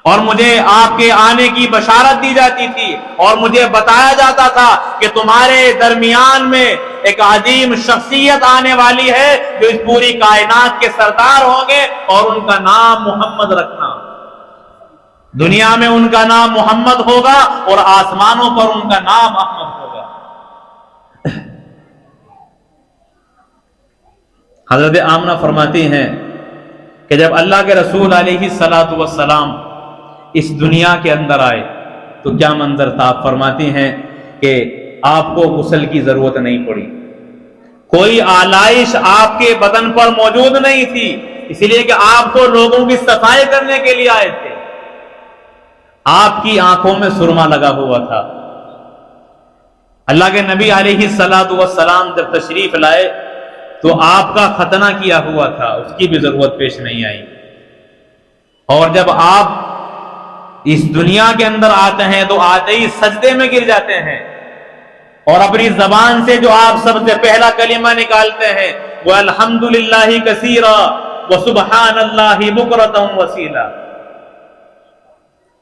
Speaker 1: اور مجھے آپ کے آنے کی بشارت دی جاتی تھی اور مجھے بتایا جاتا تھا کہ تمہارے درمیان میں ایک عظیم شخصیت آنے والی ہے جو اس پوری کائنات کے سردار ہوں گے، اور ان کا نام محمد رکھنا۔ دنیا میں ان کا نام محمد ہوگا اور آسمانوں پر ان کا نام احمد ہوگا۔ حضرت آمنہ فرماتی ہیں کہ جب اللہ کے رسول علیہ السلام اس دنیا کے اندر آئے تو کیا منظر تھا۔ آپ فرماتی ہیں کہ آپ کو غسل کی ضرورت نہیں پڑی، کوئی آلائش آپ کے بدن پر موجود نہیں تھی، اس لیے کہ آپ تو لوگوں کی صفائی کرنے کے لیے آئے تھے۔ آپ کی آنکھوں میں سرما لگا ہوا تھا۔ اللہ کے نبی علیہ السلام جب تشریف لائے تو آپ کا ختنہ کیا ہوا تھا، اس کی بھی ضرورت پیش نہیں آئی۔ اور جب آپ اس دنیا کے اندر آتے ہیں تو آتے ہی سجدے میں گر جاتے ہیں، اور اپنی زبان سے جو آپ سب سے پہلا کلمہ نکالتے ہیں وہ الحمدللہ کثیرا وسبحان اللہ بکرۃ وصیلا۔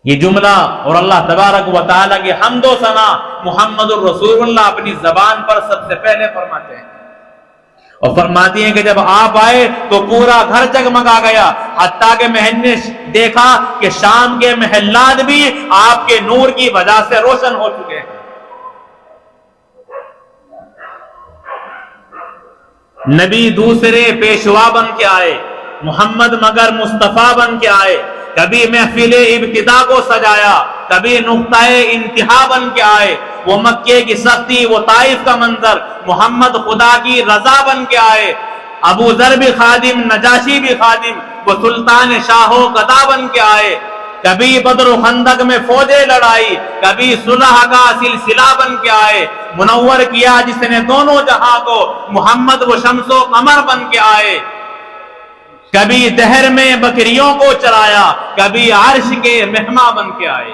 Speaker 1: یہ جملہ اور اللہ تبارک و تعالیٰ کی حمد و ثنا محمد الرسول اللہ اپنی زبان پر سب سے پہلے فرماتے ہیں، اور فرماتی ہیں کہ جب آپ آئے تو پورا گھر جگمگا گیا، حتیٰ کہ میں نے دیکھا کہ شام کے محلات بھی آپ کے نور کی وجہ سے روشن ہو چکے ہیں۔ نبی دوسرے پیشوا بن کے آئے، محمد مگر مصطفیٰ بن کے آئے، کبھی محفل ابتدا کو سجایا، کبھی نقطہ انتہا بن کے آئے، وہ مکے کی سختی، وہ طائف کا منظر، محمد خدا کی رضا بن کے آئے، ابو ذر بھی خادم، نجاشی بھی خادم، وہ سلطان شاہ و گدا بن کے آئے، کبھی بدر و خندق میں فوجیں لڑائی، کبھی صلح کا سلسلہ بن کے آئے، منور کیا جس نے دونوں جہاں کو، محمد وہ شمس و قمر بن کے آئے، کبھی دہر میں بکریوں کو چرایا، کبھی عرش کے مہمان بن کے آئے۔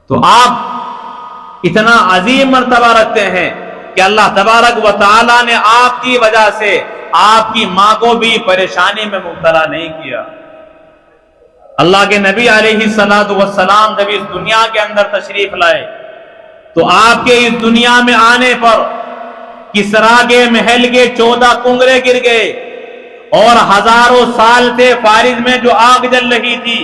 Speaker 1: تو آپ اتنا عظیم مرتبہ رکھتے ہیں کہ اللہ تبارک و تعالیٰ نے آپ کی وجہ سے آپ کی ماں کو بھی پریشانی میں مبتلا نہیں کیا۔ اللہ کے نبی علیہ السلام جب اس دنیا کے اندر تشریف لائے تو آپ کے اس دنیا میں آنے پر کسرا کے محل کے 14 کنگرے گر گئے، اور ہزاروں سال سے فارس میں جو آگ جل رہی تھی،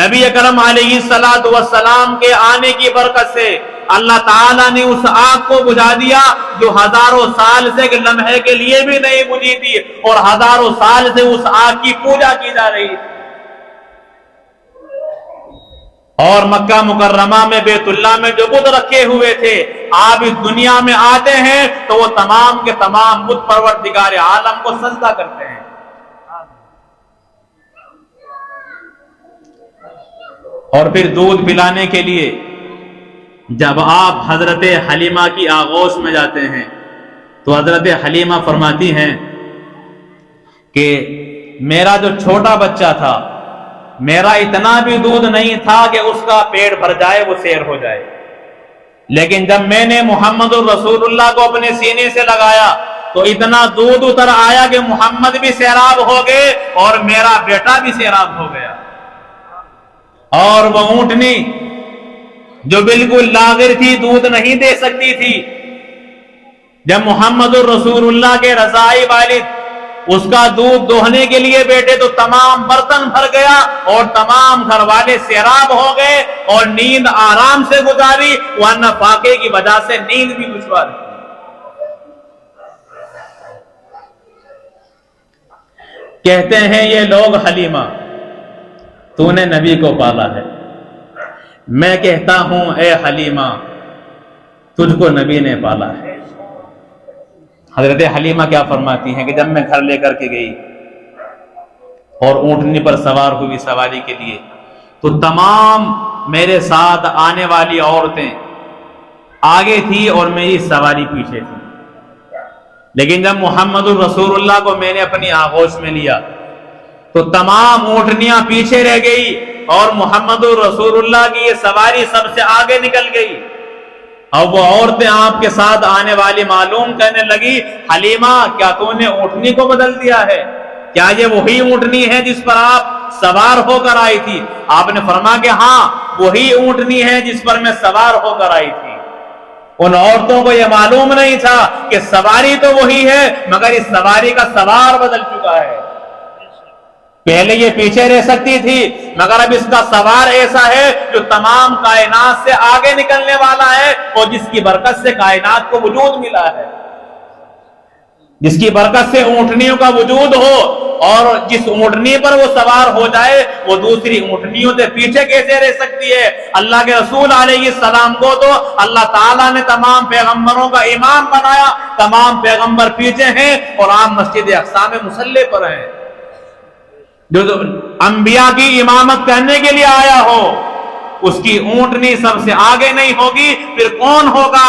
Speaker 1: نبی اکرم علیہ السلام کے آنے کی برکت سے اللہ تعالیٰ نے اس آگ کو بجھا دیا جو ہزاروں سال سے ایک لمحے کے لیے بھی نہیں بجھی تھی، اور ہزاروں سال سے اس آگ کی پوجا کی جا رہی تھی۔ اور مکہ مکرمہ میں بیت اللہ میں جو بت رکھے ہوئے تھے، آپ اس دنیا میں آتے ہیں تو وہ تمام کے تمام بت پروردگار عالم کو سجدہ کرتے ہیں۔ اور پھر دودھ پلانے کے لیے جب آپ حضرت حلیمہ کی آغوش میں جاتے ہیں تو حضرت حلیمہ فرماتی ہیں کہ میرا جو چھوٹا بچہ تھا، میرا اتنا بھی دودھ نہیں تھا کہ اس کا پیٹ بھر جائے، وہ سیر ہو جائے، لیکن جب میں نے محمد الرسول اللہ کو اپنے سینے سے لگایا تو اتنا دودھ اتر آیا کہ محمد بھی سیراب ہو گئے اور میرا بیٹا بھی سیراب ہو گیا۔ اور وہ اونٹنی جو بالکل لاغر تھی، دودھ نہیں دے سکتی تھی، جب محمد الرسول اللہ کے رضائی والد اس کا دودھ دوہنے کے لیے بیٹھے تو تمام برتن بھر گیا اور تمام گھر والے سیراب ہو گئے، اور نیند آرام سے گزاری، ورنہ فاقے کی وجہ سے نیند بھی دشوار تھی۔ کہتے ہیں یہ لوگ حلیمہ تو نے نبی کو پالا ہے، میں کہتا ہوں اے حلیمہ تجھ کو نبی نے پالا ہے۔ حضرت حلیمہ کیا فرماتی ہیں کہ جب میں گھر لے کر کے گئی اور اونٹنی پر سوار ہوئی سواری کے لیے تو تمام میرے ساتھ آنے والی عورتیں آگے تھی اور میری سواری پیچھے تھی، لیکن جب محمد الرسول اللہ کو میں نے اپنی آغوش میں لیا تو تمام اونٹنیاں پیچھے رہ گئی اور محمد الرسول اللہ کی یہ سواری سب سے آگے نکل گئی۔ اب وہ عورتیں آپ کے ساتھ آنے والی معلوم کرنے لگی، حلیمہ کیا تو نے اونٹنی کو بدل دیا ہے؟ کیا یہ وہی اونٹنی ہے جس پر آپ سوار ہو کر آئی تھی؟ آپ نے فرمایا کہ ہاں وہی اونٹنی ہے جس پر میں سوار ہو کر آئی تھی۔ ان عورتوں کو یہ معلوم نہیں تھا کہ سواری تو وہی ہے مگر اس سواری کا سوار بدل چکا ہے۔ پہلے یہ پیچھے رہ سکتی تھی مگر اب اس کا سوار ایسا ہے جو تمام کائنات سے آگے نکلنے والا ہے اور جس کی برکت سے کائنات کو وجود ملا ہے، جس کی برکت سے اونٹنیوں کا وجود ہو، اور جس اونٹنی پر وہ سوار ہو جائے وہ دوسری اونٹنیوں سے پیچھے کیسے رہ سکتی ہے؟ اللہ کے رسول علیہ السلام کو تو اللہ تعالیٰ نے تمام پیغمبروں کا امام بنایا، تمام پیغمبر پیچھے ہیں اور آپ مسجد اقصی میں مصلی پر ہیں۔ جو انبیاء کی امامت کرنے کے لیے آیا ہو اس کی اونٹنی سب سے آگے نہیں ہوگی، پھر کون ہوگا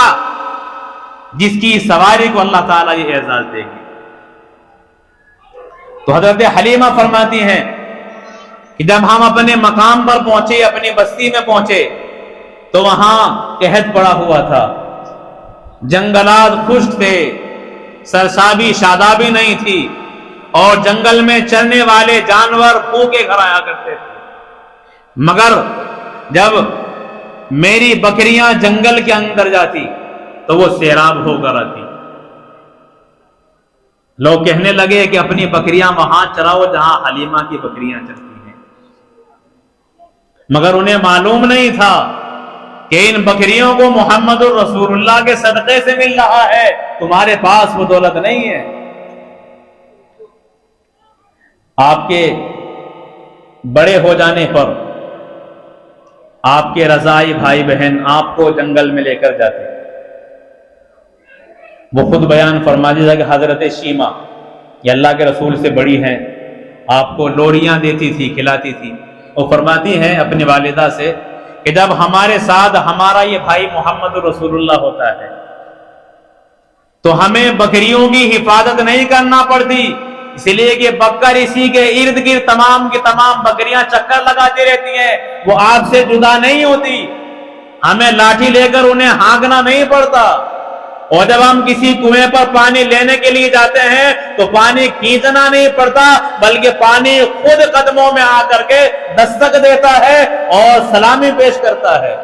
Speaker 1: جس کی سواری کو اللہ تعالیٰ یہ اعزاز دے گی؟ تو حضرت حلیمہ فرماتی ہیں کہ جب ہم اپنے مقام پر پہنچے، اپنی بستی میں پہنچے تو وہاں قحط پڑا ہوا تھا، جنگلات خشک تھے، سرسابی شادابی نہیں تھی، اور جنگل میں چرنے والے جانور بھوکے گھر آیا کرتے تھے۔ مگر جب میری بکریاں جنگل کے اندر جاتی تو وہ سیراب ہو کر آتی. لوگ کہنے لگے کہ اپنی بکریاں وہاں چراؤ جہاں حلیمہ کی بکریاں چرتی ہیں. مگر انہیں معلوم نہیں تھا کہ ان بکریوں کو محمد الرسول اللہ کے صدقے سے مل رہا ہے، تمہارے پاس وہ دولت نہیں ہے. آپ کے بڑے ہو جانے پر آپ کے رضائی بھائی بہن آپ کو جنگل میں لے کر جاتے. وہ خود بیان فرما دیا کہ حضرت شیما یہ اللہ کے رسول سے بڑی ہیں، آپ کو لوریاں دیتی تھی، کھلاتی تھی. وہ فرماتی ہیں اپنی والدہ سے کہ جب ہمارے ساتھ ہمارا یہ بھائی محمد رسول اللہ ہوتا ہے تو ہمیں بکریوں کی حفاظت نہیں کرنا پڑتی، اس لیے کہ بکر اسی کے ارد گرد تمام کی تمام بکریاں چکر لگاتی رہتی ہیں، وہ آپ سے جدا نہیں ہوتی. ہمیں لاٹھی لے کر انہیں ہانکنا نہیں پڑتا. اور جب ہم کسی کنویں پر پانی لینے کے لیے جاتے ہیں تو پانی کھینچنا نہیں پڑتا، بلکہ پانی خود قدموں میں آ کر کے دستک دیتا ہے اور سلامی پیش کرتا ہے.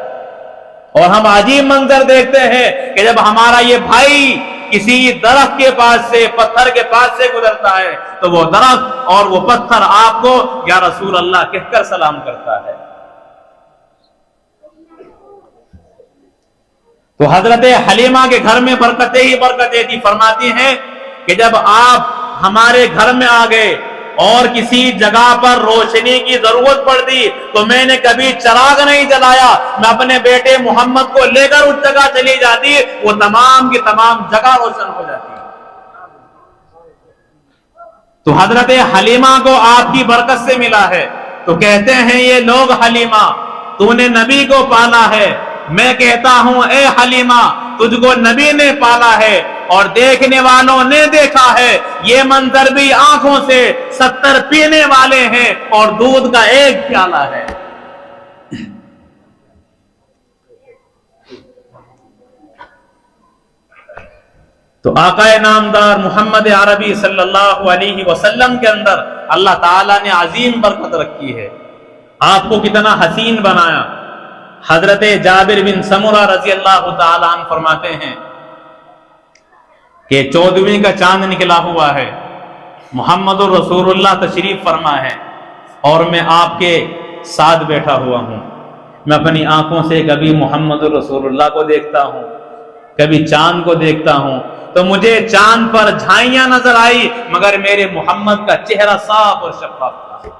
Speaker 1: اور ہم عجیب منظر دیکھتے ہیں کہ جب ہمارا یہ بھائی کسی درخت کے پاس سے، پتھر کے پاس سے گزرتا ہے تو وہ درخت اور وہ پتھر آپ کو یا رسول اللہ کہہ کر سلام کرتا ہے. تو حضرت حلیمہ کے گھر میں برکتیں ہی برکتیں تھی. فرماتی ہیں کہ جب آپ ہمارے گھر میں آ گئے اور کسی جگہ پر روشنی کی ضرورت پڑتی تو میں نے کبھی چراغ نہیں جلایا، میں اپنے بیٹے محمد کو لے کر اس جگہ چلی جاتی، وہ تمام کی تمام جگہ روشن ہو جاتی. تو حضرت حلیمہ کو آپ کی برکت سے ملا ہے. تو کہتے ہیں یہ لوگ حلیمہ تو نے نبی کو پالا ہے. میں کہتا ہوں اے حلیمہ تجھ کو نبی نے پالا ہے اور دیکھنے والوں نے دیکھا ہے. یہ منظر بھی آنکھوں سے 70 پینے والے ہیں اور دودھ کا ایک پیالہ ہے. تو آقا نامدار محمد عربی صلی اللہ علیہ وسلم کے اندر اللہ تعالیٰ نے عظیم برکت رکھی ہے. آپ کو کتنا حسین بنایا. حضرت جابر بن سمرہ رضی اللہ تعالیٰ عنہ فرماتے ہیں کہ 14ویں کا چاند نکلا ہوا ہے، محمد الرسول اللہ تشریف فرما ہے اور میں آپ کے ساتھ بیٹھا ہوا ہوں. میں اپنی آنکھوں سے کبھی محمد الرسول اللہ کو دیکھتا ہوں، کبھی چاند کو دیکھتا ہوں، تو مجھے چاند پر جھائیاں نظر آئی مگر میرے محمد کا چہرہ صاف اور شفاف تھا.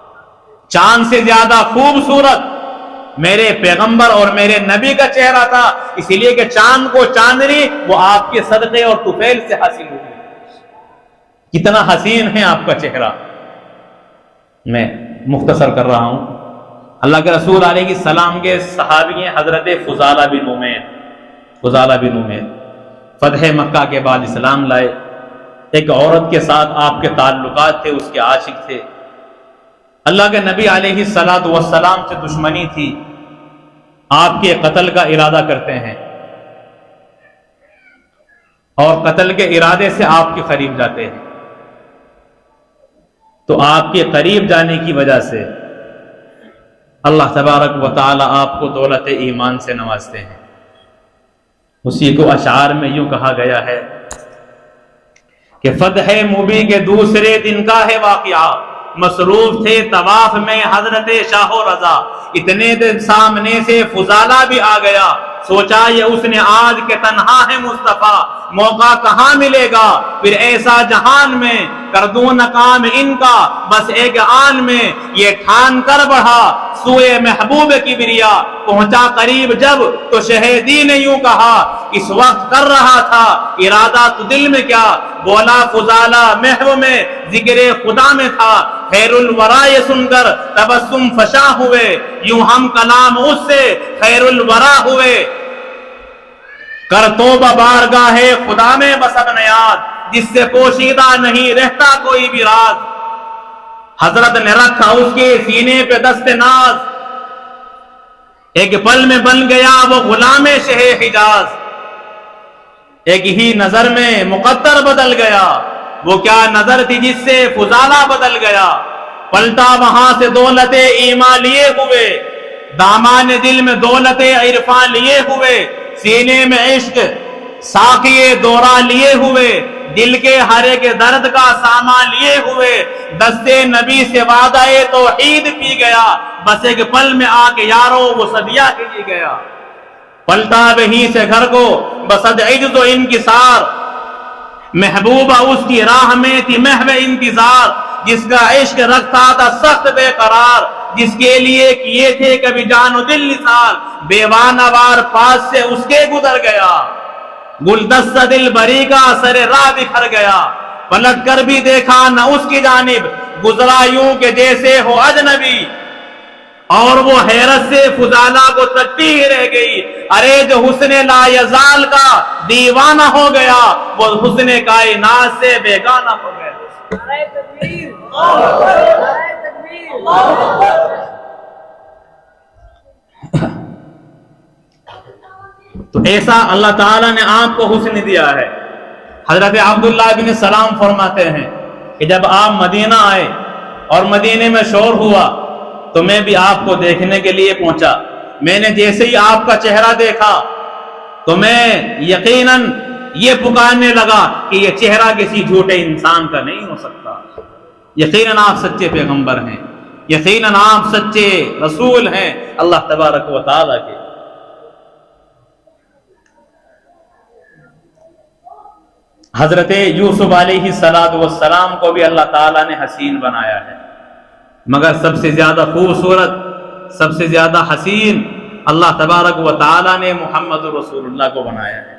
Speaker 1: چاند سے زیادہ خوبصورت میرے پیغمبر اور میرے نبی کا چہرہ تھا، اسی لیے کہ چاند کو چاندنی وہ آپ کے صدقے اور طفیل سے حاصل ہوئی. کتنا حسین ہے آپ کا چہرہ. میں مختصر کر رہا ہوں. اللہ کے رسول علیہ السلام کے صحابی ہیں حضرت فضالہ بن عمیر فتح مکہ کے بعد اسلام لائے. ایک عورت کے ساتھ آپ کے تعلقات تھے، اس کے عاشق تھے. اللہ کے نبی علیہ السلام سے دشمنی تھی، آپ کے قتل کا ارادہ کرتے ہیں اور قتل کے ارادے سے آپ کے قریب جاتے ہیں. تو آپ کے قریب جانے کی وجہ سے اللہ تبارک و تعالی آپ کو دولت ایمان سے نوازتے ہیں. اسی کو اشعار میں یوں کہا گیا ہے کہ فتح مبین کے دوسرے دن کا ہے واقعہ، مصروف تھے طواف میں حضرت شاہ و رضا. اتنے دن سامنے سے فضالہ بھی آ گیا، سوچا یہ اس نے آج کے تنہا ہے مصطفیٰ، موقع کہاں ملے گا پھر ایسا جہان میں، کر دوں ناکام ان کا بس ایک آن میں. یہ ٹھان کر بڑھا سوئے محبوب کبریا، پہنچا قریب جب تو شہیدی نے یوں کہا، اس وقت کر رہا تھا ارادہ تو دل میں کیا. بولا فضالہ محو میں ذکر خدا میں تھا، خیر الورا یہ سن کر تبسم فشاں ہوئے، یوں ہم کلام اس سے خیر الورا ہوئے. کر توبہ بارگاہ خدا میں بس اب نیاد، جس سے پوشیدہ نہیں رہتا کوئی بھی راز. حضرت نے رکھا اس کے سینے پہ دست ناز، ایک پل میں بن گیا وہ غلام شہ حجاز. ایک ہی نظر میں مقدر بدل گیا، وہ کیا نظر تھی جس سے فضالہ بدل گیا. پلٹا وہاں سے دولت ایمان لیے ہوئے، دامان دل میں دولت عرفان لیے ہوئے، سینے میں عشق ساقیے دورہ لیے ہوئے، دل کے ہر ایک درد کا سامان لیے ہوئے، دستے نبی سے وعدہ توحید پی گیا، بس ایک پل میں آ کے یارو وہ صدیہ ہی گیا، پلٹا وہیں سے گھر کو بسد عجز و انکسار، محبوبہ اس کی راہ میں تھی محو انتظار، جس کا عشق رکھتا تھا سخت بے قرار، جس کے لیے کیے تھے کبھی جان و دل نثار، بیوانہ وار پاس سے اس کے گزر گیا، گلدستہ دل بری کا سر راہ بکھر گیا، پلٹ کر بھی دیکھا نہ اس کی جانب، گزرا یوں کہ جیسے ہو اجنبی، اور وہ حیرت سے فضالہ کو تکتی ہی رہ گئی، ارے جو حسن لا یزال کا دیوانہ ہو گیا، وہ حسن کائنات سے بیگانہ ہو گیا۔
Speaker 2: نعرہ تکبیر، نعرہ تکبیر۔
Speaker 1: تو ایسا اللہ تعالیٰ نے آپ کو حسن دیا ہے۔ حضرت عبداللہ بن سلام فرماتے ہیں کہ جب آپ مدینہ آئے اور مدینے میں شور ہوا تو میں بھی آپ کو دیکھنے کے لیے پہنچا، میں نے جیسے ہی آپ کا چہرہ دیکھا تو میں یقیناً یہ پکارنے لگا کہ یہ چہرہ کسی جھوٹے انسان کا نہیں ہو سکتا، یقیناً آپ سچے پیغمبر ہیں، یقیناً آپ سچے رسول ہیں اللہ تبارک و تعالیٰ کے۔ حضرت یوسف علیہ السلام کو بھی اللہ تعالیٰ نے حسین بنایا ہے، مگر سب سے زیادہ خوبصورت، سب سے زیادہ حسین اللہ تبارک و تعالیٰ نے محمد رسول اللہ کو بنایا ہے۔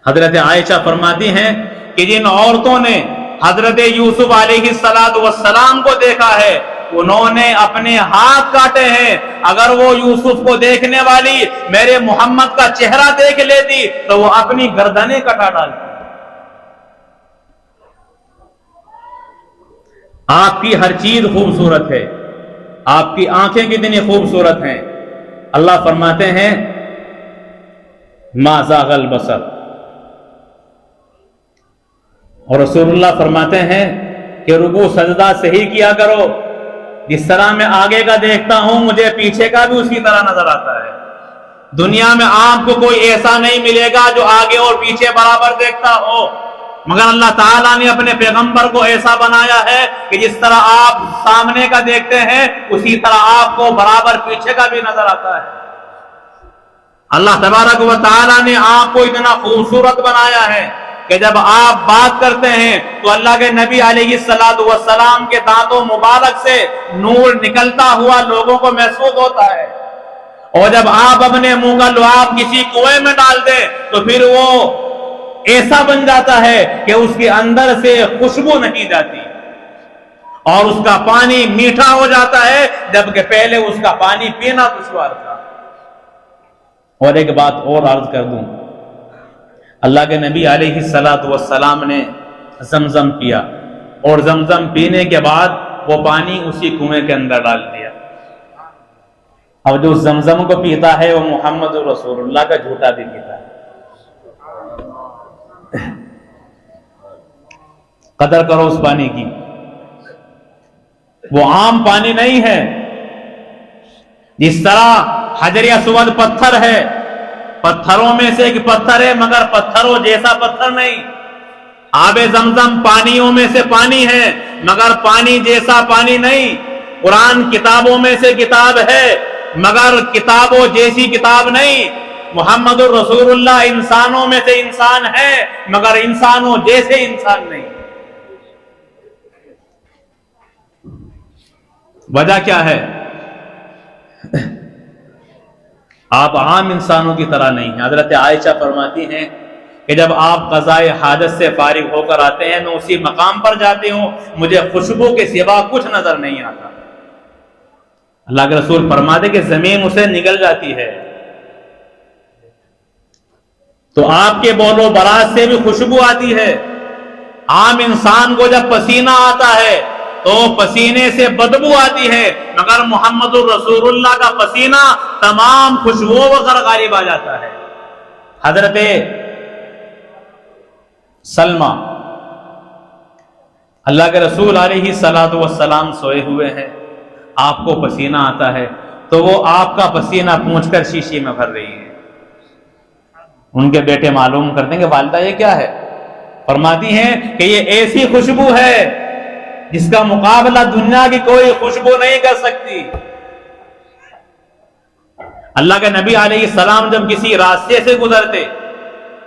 Speaker 1: حضرت عائشہ فرماتی ہیں کہ جن عورتوں نے حضرت یوسف علیہ السلام کو دیکھا ہے انہوں نے اپنے ہاتھ کاٹے ہیں، اگر وہ یوسف کو دیکھنے والی میرے محمد کا چہرہ دیکھ لیتی تو وہ اپنی گردنیں کٹا ڈالتی۔ آپ کی ہر چیز خوبصورت ہے، آپ کی آنکھیں کتنی خوبصورت ہیں۔ اللہ فرماتے ہیں ما زاغ البصر، اور رسول اللہ فرماتے ہیں کہ رکوع سجدہ صحیح کیا کرو، جس طرح میں آگے کا دیکھتا ہوں مجھے پیچھے کا بھی اسی طرح نظر آتا ہے۔ دنیا میں آپ کو کوئی ایسا نہیں ملے گا جو آگے اور پیچھے برابر دیکھتا ہو، مگر اللہ تعالیٰ نے اپنے پیغمبر کو ایسا بنایا ہے کہ جس طرح آپ سامنے کا دیکھتے ہیں اسی طرح آپ کو برابر پیچھے کا بھی نظر آتا ہے۔ اللہ تبارک و تعالیٰ نے آپ کو اتنا خوبصورت بنایا ہے کہ جب آپ بات کرتے ہیں تو اللہ کے نبی علیہ السلام کے دانتوں مبارک سے نور نکلتا ہوا لوگوں کو محسوس ہوتا ہے، اور جب آپ اپنے منہ کا لعاب کسی کنویں میں ڈال دیں تو پھر وہ ایسا بن جاتا ہے کہ اس کے اندر سے خوشبو نہیں جاتی، اور اس کا پانی میٹھا ہو جاتا ہے جبکہ پہلے اس کا پانی پینا دشوار تھا۔ اور ایک بات اور عرض کر دوں، اللہ کے نبی علیہ السلام نے زمزم پیا، اور زمزم پینے کے بعد وہ پانی اسی کنویں کے اندر ڈال دیا۔ اب جو زمزم کو پیتا ہے وہ محمد رسول اللہ کا جھوٹا بھی پیتا ہے۔ قدر کرو اس پانی کی، وہ عام پانی نہیں ہے۔ جس طرح حجر اسود پتھر ہے، پتھروں میں سے ایک پتھر ہے مگر پتھروں جیسا پتھر نہیں، آب زمزم پانیوں میں سے پانی ہے مگر پانی جیسا پانی نہیں، قرآن کتابوں میں سے کتاب ہے مگر کتابوں جیسی کتاب نہیں، محمد الرسول اللہ انسانوں میں سے انسان ہے مگر انسانوں جیسے انسان نہیں۔ وجہ کیا ہے؟ آپ عام انسانوں کی طرح نہیں ہیں۔ حضرت عائشہ فرماتی ہیں کہ جب آپ قضائے حاجت سے فارغ ہو کر آتے ہیں میں اسی مقام پر جاتی ہوں، مجھے خوشبو کے سوا کچھ نظر نہیں آتا۔ اللہ کے رسول فرماتے کہ زمین اسے نگل جاتی ہے، تو آپ کے بول و براز سے بھی خوشبو آتی ہے۔ عام انسان کو جب پسینہ آتا ہے تو پسینے سے بدبو آتی ہے، مگر محمد الرسول اللہ کا پسینہ تمام خوشبوؤں وغیرہ غالب آ جاتا ہے۔ حضرت سلمہ، اللہ کے رسول علیہ السلام سوئے ہوئے ہیں، آپ کو پسینہ آتا ہے، تو وہ آپ کا پسینہ پونچھ کر شیشے میں بھر رہی ہے۔ ان کے بیٹے معلوم کرتے ہیں کہ والدہ یہ کیا ہے؟ فرماتی ہیں کہ یہ ایسی خوشبو ہے جس کا مقابلہ دنیا کی کوئی خوشبو نہیں کر سکتی۔ اللہ کے نبی علیہ السلام جب کسی راستے سے گزرتے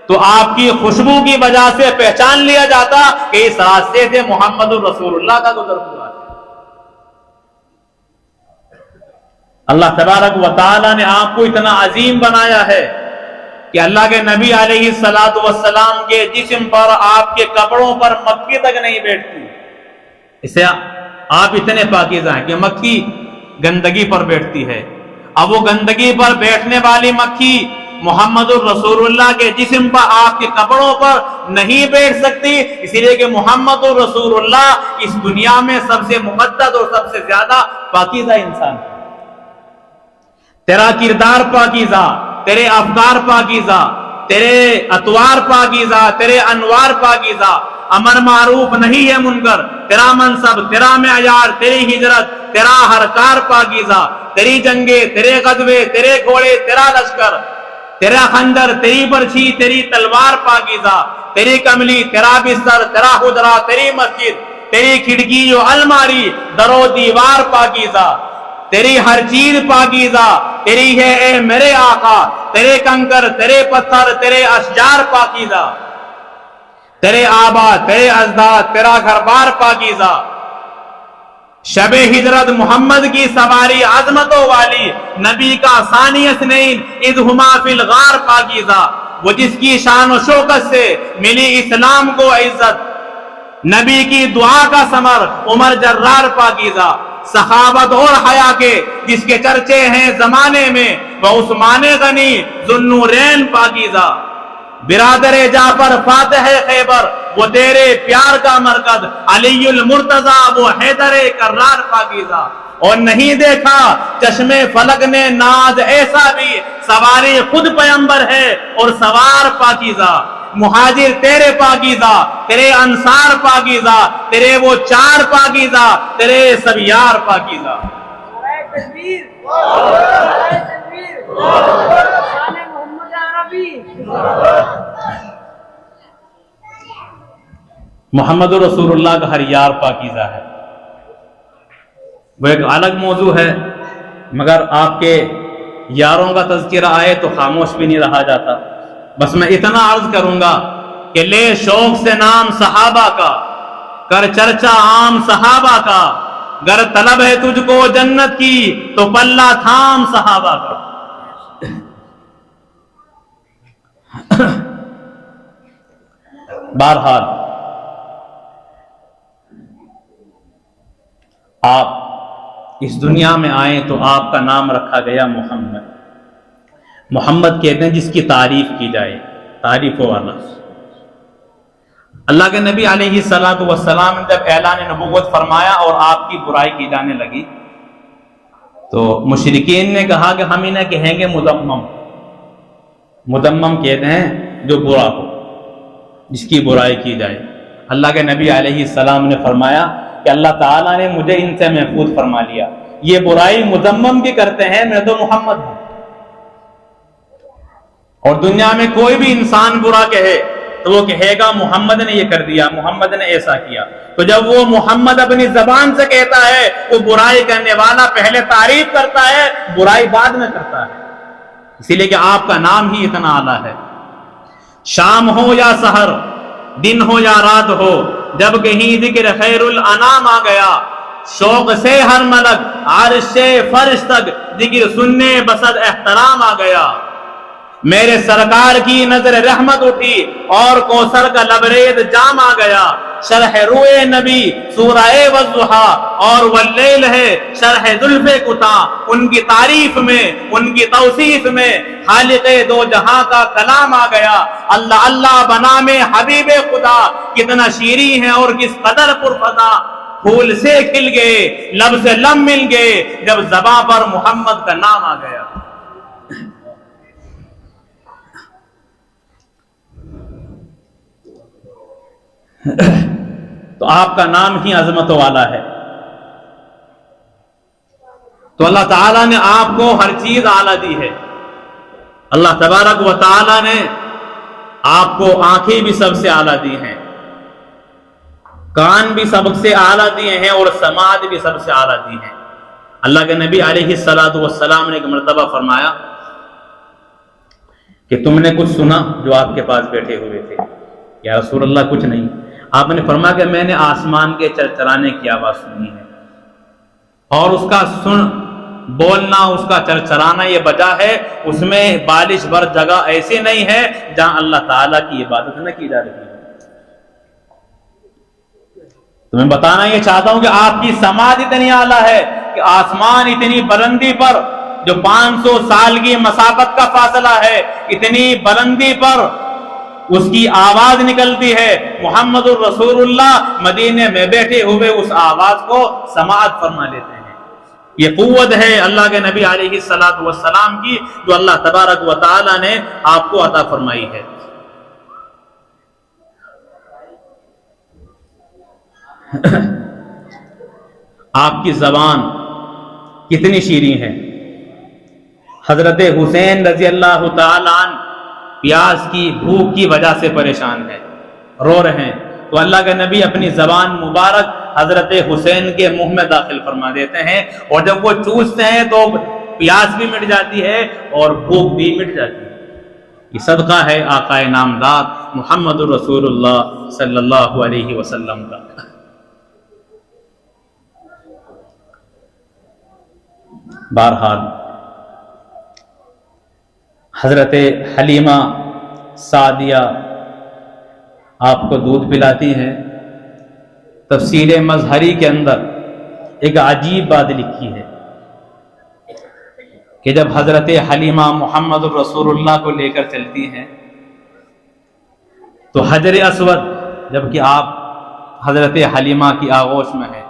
Speaker 1: تو آپ کی خوشبو کی وجہ سے پہچان لیا جاتا کہ اس راستے سے محمد الرسول اللہ کا گزر ہوا ہے۔ اللہ تبارک و تعالی نے آپ کو اتنا عظیم بنایا ہے کہ اللہ کے نبی علیہ السلام کے جسم پر، آپ کے کپڑوں پر مکھی تک نہیں بیٹھتی۔ اسے آپ اتنے پاکیزہ ہیں کہ مکھی گندگی پر بیٹھتی ہے۔ اب وہ گندگی پر بیٹھنے والی مکھی محمد الرسول اللہ کے جسم پر، آپ کے کپڑوں پر نہیں بیٹھ سکتی، اسی لیے کہ محمد الرسول اللہ اس دنیا میں سب سے مقدس اور سب سے زیادہ پاکیزہ انسان ہے۔ تیرا کردار پاکیزہ، تیرے افکار پاکیزہ، تیرے اطوار پاکیزہ، تیرے انوار پاکیزہ، امر معروف نہیں ہے منکر، تیرا منصب، تیرا معیار، تیری ہجرت، تیرا ہر کار پاکیزہ، تیری جنگیں، تیرے غزوے، تیرے گھوڑے، تیرا لشکر، تیرا خنجر، تیری برچھی، تیری تلوار پاکیزہ، تیری کملی، تیرا بستر، تیرا حجرہ، تیری مسجد، تیری کھڑکی و الماری، در و دیوار پاکیزہ، تیری ہر چیز پاکیزہ، تیری ہے اے میرے آقا، تیرے کنکر، تیرے پتھر، تیرے اشجار پاکیزہ، تیرے آبا، تیرے اجداد، تیرا گھر بار پاکیزہ۔ شب ہجرت محمد کی سواری عظمتوں والی نبی کا ثانی اثنین اذ ہما فی الغار پاکیزہ، وہ جس کی شان و شوکت سے ملی اسلام کو عزت، نبی کی دعا کا ثمر عمر جرار پاکیزہ، سخاوت اور حیا کے جس کے چرچے ہیں زمانے میں وہ عثمان غنی ذوالنورین پاکیزہ، برادر جعفر فاتح خیبر وہ تیرے پیار کا مرکز، علی المرتضی وہ حیدر کرار پاکیزہ۔ اور نہیں دیکھا چشم فلک نے ناز ایسا بھی، سواری خود پیمبر ہے اور سوار پاکیزہ، مہاجر تیرے پاکیزہ، تیرے انصار پاکیزہ، تیرے وہ چار پاکیزہ، تیرے سب یار پاکیزہ۔
Speaker 2: نعرہ تکبیر، نعرہ تکبیر، شان محمد عربی۔
Speaker 1: محمد رسول اللہ کا ہر یار پاکیزہ ہے، وہ ایک الگ موضوع ہے، مگر آپ کے یاروں کا تذکرہ آئے تو خاموش بھی نہیں رہا جاتا۔ بس میں اتنا عرض کروں گا کہ لے شوق سے نام صحابہ کا، کر چرچا عام صحابہ کا، گر طلب ہے تجھ کو جنت کی تو پلہ تھام صحابہ کا۔ بہرحال آپ اس دنیا میں آئے تو آپ کا نام رکھا گیا محمد۔ محمد کہتے ہیں جس کی تعریف کی جائے، تعریف والا۔ اللہ کے نبی علیہ السلام نے جب اعلان نبوت فرمایا اور آپ کی برائی کی جانے لگی تو مشرکین نے کہا کہ ہم انہیں کہیں گے مذمم۔ مذمم کہتے ہیں جو برا ہو، جس کی برائی کی جائے۔ اللہ کے نبی علیہ السلام نے فرمایا کہ اللہ تعالیٰ نے مجھے ان سے محفوظ فرما لیا، یہ برائی مذمم کی کرتے ہیں، میں تو محمد ہوں۔ اور دنیا میں کوئی بھی انسان برا کہے تو وہ کہے گا محمد نے یہ کر دیا، محمد نے ایسا کیا۔ تو جب وہ محمد اپنی زبان سے کہتا ہے وہ برائی کرنے والا پہلے تعریف کرتا ہے، برائی بعد میں کرتا ہے، اسی لیے کہ آپ کا نام ہی اتنا اعلیٰ ہے۔ شام ہو یا سحر، دن ہو یا رات ہو، جب کہیں ذکر خیر الانام آ گیا، شوق سے ہر ملک عرش سے فرش تک ذکر سننے بسد احترام آ گیا۔ میرے سرکار کی نظر رحمت اٹھی اور کوثر کا لبریز جام آ گیا۔ شرح روئے نبی سورہ والضحیٰ اور واللیل ہے شرح زلف کتا، ان کی تعریف میں، ان کی توصیف میں خالق دو جہاں کا کلام آ گیا۔ اللہ اللہ بنا میں حبیب خدا، کتنا شیریں ہے اور کس قدر پرفضا، پھول سے کھل گئے لب سے لب مل گئے جب زباں پر محمد کا نام آ گیا۔ تو آپ کا نام ہی عظمت والا ہے۔ تو اللہ تعالیٰ نے آپ کو ہر چیز اعلیٰ دی ہے. اللہ تبارک و تعالیٰ نے آپ کو آنکھیں بھی سب سے اعلیٰ دی ہیں، کان بھی سب سے اعلیٰ دیے ہیں، اور سماعت بھی سب سے اعلیٰ دی ہیں. اللہ کے نبی علیہ السلام نے ایک مرتبہ فرمایا کہ تم نے کچھ سنا جو آپ کے پاس بیٹھے ہوئے تھے؟ یا رسول اللہ کچھ نہیں. آپ نے فرمایا کہ میں نے آسمان کے چرچرانے کی آواز سنی ہے، اور اس کا بولنا، اس کا چرچرانا یہ وجہ ہے اس میں بالش بھر جگہ ایسی نہیں ہے جہاں اللہ تعالیٰ کی عبادت نہ کی جا رہی ہے. تو میں بتانا یہ چاہتا ہوں کہ آپ کی سماعت اتنی اعلیٰ ہے کہ آسمان اتنی بلندی پر، جو 500 سال کی مسافت کا فاصلہ ہے، اتنی بلندی پر اس کی آواز نکلتی ہے. محمد الرسول اللہ مدینے میں بیٹھے ہوئے اس آواز کو سماعت فرما لیتے ہیں. یہ قوت ہے اللہ کے نبی علیہ السلام کی، جو اللہ تبارک و تعالی نے آپ کو عطا فرمائی ہے. آپ کی زبان کتنی شیریں ہے. حضرت حسین رضی اللہ تعالی عنہ پیاس کی، بھوک کی وجہ سے پریشان ہیں، رو رہے ہیں، تو اللہ کے نبی اپنی زبان مبارک حضرت حسین کے منہ میں داخل فرما دیتے ہیں، اور جب وہ چوستے ہیں تو پیاس بھی مٹ جاتی ہے اور بھوک بھی مٹ جاتی ہے. یہ صدقہ ہے آقا نامدار محمد الرسول اللہ صلی اللہ علیہ وسلم کا. بہرحال حضرت حلیمہ سعدیہ آپ کو دودھ پلاتی ہیں. تفسیر مظہری کے اندر ایک عجیب بات لکھی ہے کہ جب حضرت حلیمہ محمد الرسول اللہ کو لے کر چلتی ہیں تو حجر اسود، جبکہ آپ حضرت حلیمہ کی آغوش میں ہیں،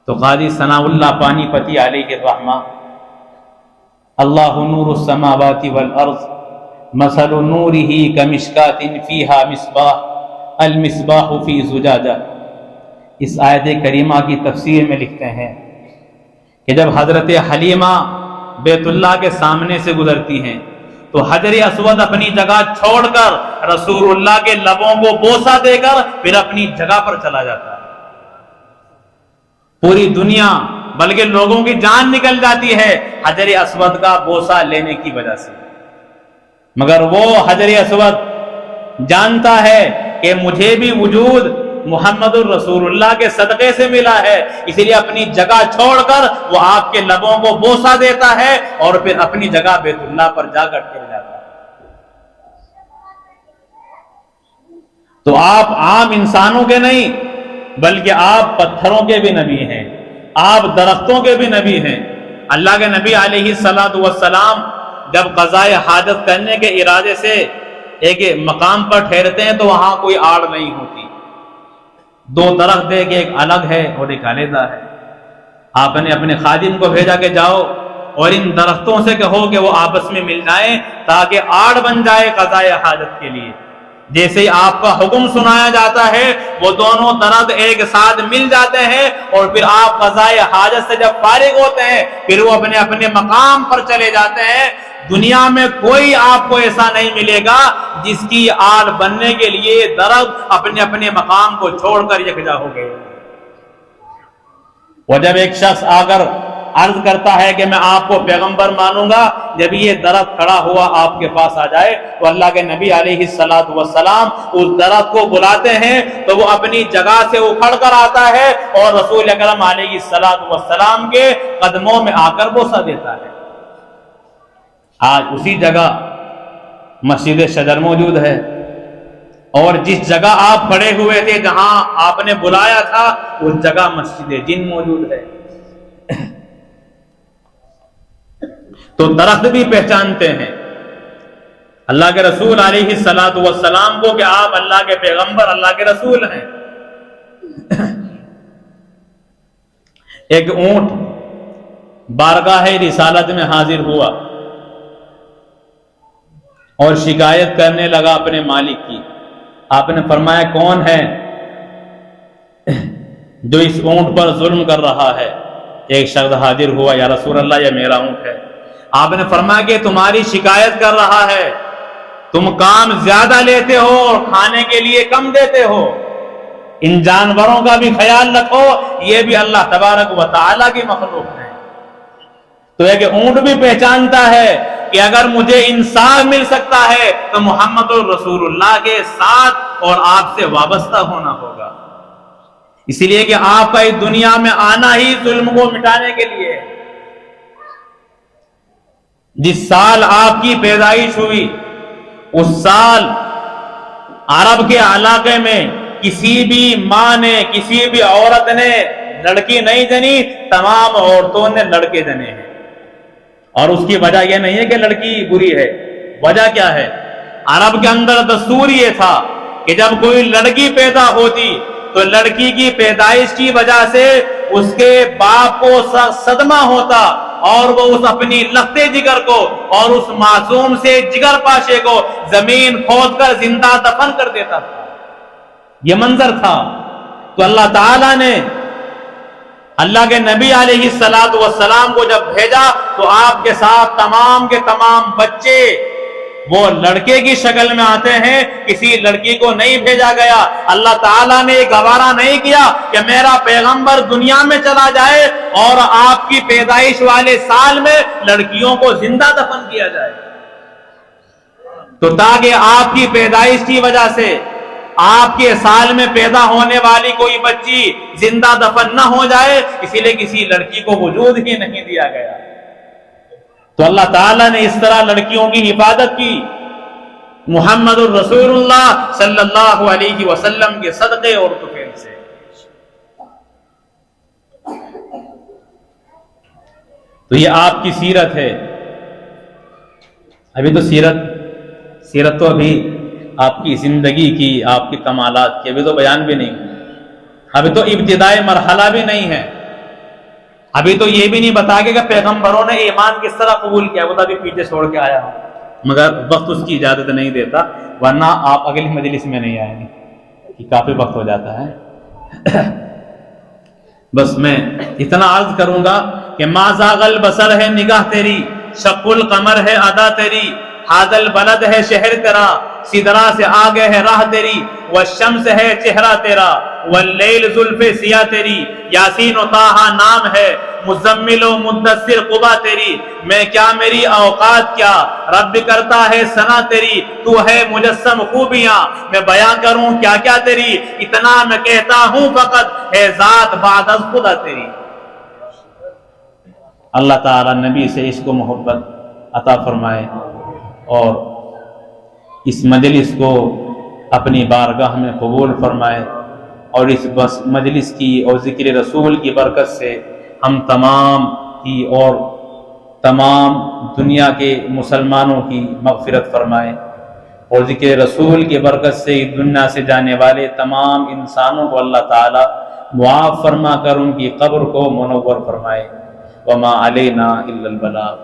Speaker 1: تو قاضی ثناء اللہ پانی پتی علیہ الرحمہ اللہ نور السماوات والارض مثل نورہ کمشکات فیہا مصباح المصباح فی زجاجہ، اس آیت کریمہ کی تفسیر میں لکھتے ہیں کہ جب حضرت حلیمہ بیت اللہ کے سامنے سے گزرتی ہیں تو حجر اسود اپنی جگہ چھوڑ کر رسول اللہ کے لبوں کو بوسہ دے کر پھر اپنی جگہ پر چلا جاتا ہے. پوری دنیا بلکہ لوگوں کی جان نکل جاتی ہے حجر اسود کا بوسہ لینے کی وجہ سے، مگر وہ حجر اسود جانتا ہے کہ مجھے بھی وجود محمد الرسول اللہ کے صدقے سے ملا ہے، اس لیے اپنی جگہ چھوڑ کر وہ آپ کے لبوں کو بوسہ دیتا ہے اور پھر اپنی جگہ بیت اللہ پر جا کر ٹھہر جاتا ہے. تو آپ عام انسانوں کے نہیں بلکہ آپ پتھروں کے بھی نبی ہیں، آپ درختوں کے بھی نبی ہیں. اللہ کے نبی علیہ السلام جب قضائے حاجت کرنے کے ارادے سے ایک مقام پر ٹھہرتے ہیں تو وہاں کوئی آڑ نہیں ہوتی. دو درخت ہے کہ ایک الگ ہے اور ایک علیحدہ ہے. آپ نے اپنے خادم کو بھیجا کہ جاؤ اور ان درختوں سے کہو کہ وہ آپس میں مل جائیں تاکہ آڑ بن جائے قضائے حاجت کے لیے. جیسے ہی آپ کا حکم سنایا جاتا ہے وہ دونوں درخت ایک ساتھ مل جاتے ہیں، اور پھر آپ قضائے حاجت سے جب فارغ ہوتے ہیں پھر وہ اپنے اپنے مقام پر چلے جاتے ہیں. دنیا میں کوئی آپ کو ایسا نہیں ملے گا جس کی آڑ بننے کے لیے درخت اپنے اپنے مقام کو چھوڑ کر یکجا ہو گئے. اور جب ایک شخص آ کر عرض کرتا ہے کہ میں آپ کو پیغمبر مانوں گا، جب یہ درخت کھڑا ہوا آپ کے پاس آ جائے تو اللہ کے نبی علیہ السلام اس درخت کو بلاتے ہیں تو وہ اپنی جگہ سے اکھڑ کر آتا ہے اور رسول اکرم علیہ السلام کے قدموں میں آ کر بوسہ دیتا ہے. آج اسی جگہ مسجد شجر موجود ہے، اور جس جگہ آپ کھڑے ہوئے تھے جہاں آپ نے بلایا تھا اس جگہ مسجد جن موجود ہے. تو درخت بھی پہچانتے ہیں اللہ کے رسول علیہ السلام کو کہ آپ اللہ کے پیغمبر، اللہ کے رسول ہیں. ایک اونٹ بارگاہ رسالت میں حاضر ہوا اور شکایت کرنے لگا اپنے مالک کی. آپ نے فرمایا کون ہے جو اس اونٹ پر ظلم کر رہا ہے؟ ایک شخص حاضر ہوا، یا رسول اللہ یہ میرا اونٹ ہے۔ آپ نے فرمایا کہ تمہاری شکایت کر رہا ہے، تم کام زیادہ لیتے ہو اور کھانے کے لیے کم دیتے ہو، ان جانوروں کا بھی خیال رکھو، یہ بھی اللہ تبارک و تعالیٰ کی مخلوق ہے۔ تو ایک اونٹ بھی پہچانتا ہے کہ اگر مجھے انصاف مل سکتا ہے تو محمد الرسول اللہ کے ساتھ اور آپ سے وابستہ ہونا ہوگا، اس لیے کہ آپ کا اس دنیا میں آنا ہی ظلم کو مٹانے کے لیے ہے۔ جس سال آپ کی پیدائش ہوئی اس سال عرب کے علاقے میں کسی بھی ماں نے، کسی بھی عورت نے لڑکی نہیں جنی، تمام عورتوں نے لڑکے جنے ہیں۔ اور اس کی وجہ یہ نہیں ہے کہ لڑکی بری ہے، وجہ کیا ہے؟ عرب کے اندر دستور یہ تھا کہ جب کوئی لڑکی پیدا ہوتی تو لڑکی کی پیدائش کی وجہ سے اس کے باپ کو صدمہ ہوتا اور وہ اس اپنی لختے جگر کو اور اس معصوم سے جگر پاشے کو زمین کھود کر زندہ دفن کر دیتا تھا۔ یہ منظر تھا۔ تو اللہ تعالیٰ نے اللہ کے نبی علیہ السلام کو جب بھیجا تو آپ کے ساتھ تمام کے تمام بچے وہ لڑکے کی شکل میں آتے ہیں، کسی لڑکی کو نہیں بھیجا گیا۔ اللہ تعالیٰ نے گوارا نہیں کیا کہ میرا پیغمبر دنیا میں چلا جائے اور آپ کی پیدائش والے سال میں لڑکیوں کو زندہ دفن کیا جائے، تو تاکہ آپ کی پیدائش کی وجہ سے آپ کے سال میں پیدا ہونے والی کوئی بچی زندہ دفن نہ ہو جائے، اسی لیے کسی لڑکی کو وجود ہی نہیں دیا گیا۔ تو اللہ تعالیٰ نے اس طرح لڑکیوں کی حفاظت کی محمد الرسول اللہ صلی اللہ علیہ وسلم کے صدقے اور طفیل سے۔ تو یہ آپ کی سیرت ہے۔ ابھی تو سیرت تو ابھی آپ کی زندگی کی، آپ کی کمالات کی ابھی تو بیان بھی نہیں، ابھی تو ابتدائی مرحلہ بھی نہیں ہے، ابھی تو یہ بھی نہیں بتا کہ پیغمبروں نے ایمان کس طرح قبول کیا، وہ تو ابھی پیچھے چھوڑ کے آیا ہوں، مگر وقت اس کی اجازت نہیں دیتا، ورنہ آپ اگلی مجلس میں نہیں آئیں گے کہ کافی وقت ہو جاتا ہے۔ بس میں اتنا عرض کروں گا کہ ما زاغ البصر ہے نگاہ تیری، شق القمر ہے ادا تیری، حاضل بلد ہے شہر تیرا، سدرا سے آگے ہے راہ تیری، والشمس ہے چہرہ تیرا، واللیل زلف سیاہ تیری، یاسین و طٰہٰ نام ہے، مزمل و مدثر قبا تیری، میں کیا میری اوقات کیا رب کرتا ہے ثنا تیری، تو ہے مجسم خوبیاں میں بیاں کروں کیا کیا تیری، اتنا میں کہتا ہوں فقط ہے ذات بعد از خدا تیری۔ اللہ تعالیٰ نبی سے عشق و محبت عطا فرمائے اور اس مجلس کو اپنی بارگاہ میں قبول فرمائے، اور اس مجلس کی اور ذکر رسول کی برکت سے ہم تمام کی اور تمام دنیا کے مسلمانوں کی مغفرت فرمائے، اور ذکر رسول کی برکت سے دنیا سے جانے والے تمام انسانوں کو اللہ تعالی معاف فرما کر ان کی قبر کو منور فرمائے۔ وما علینا الا البلاغ۔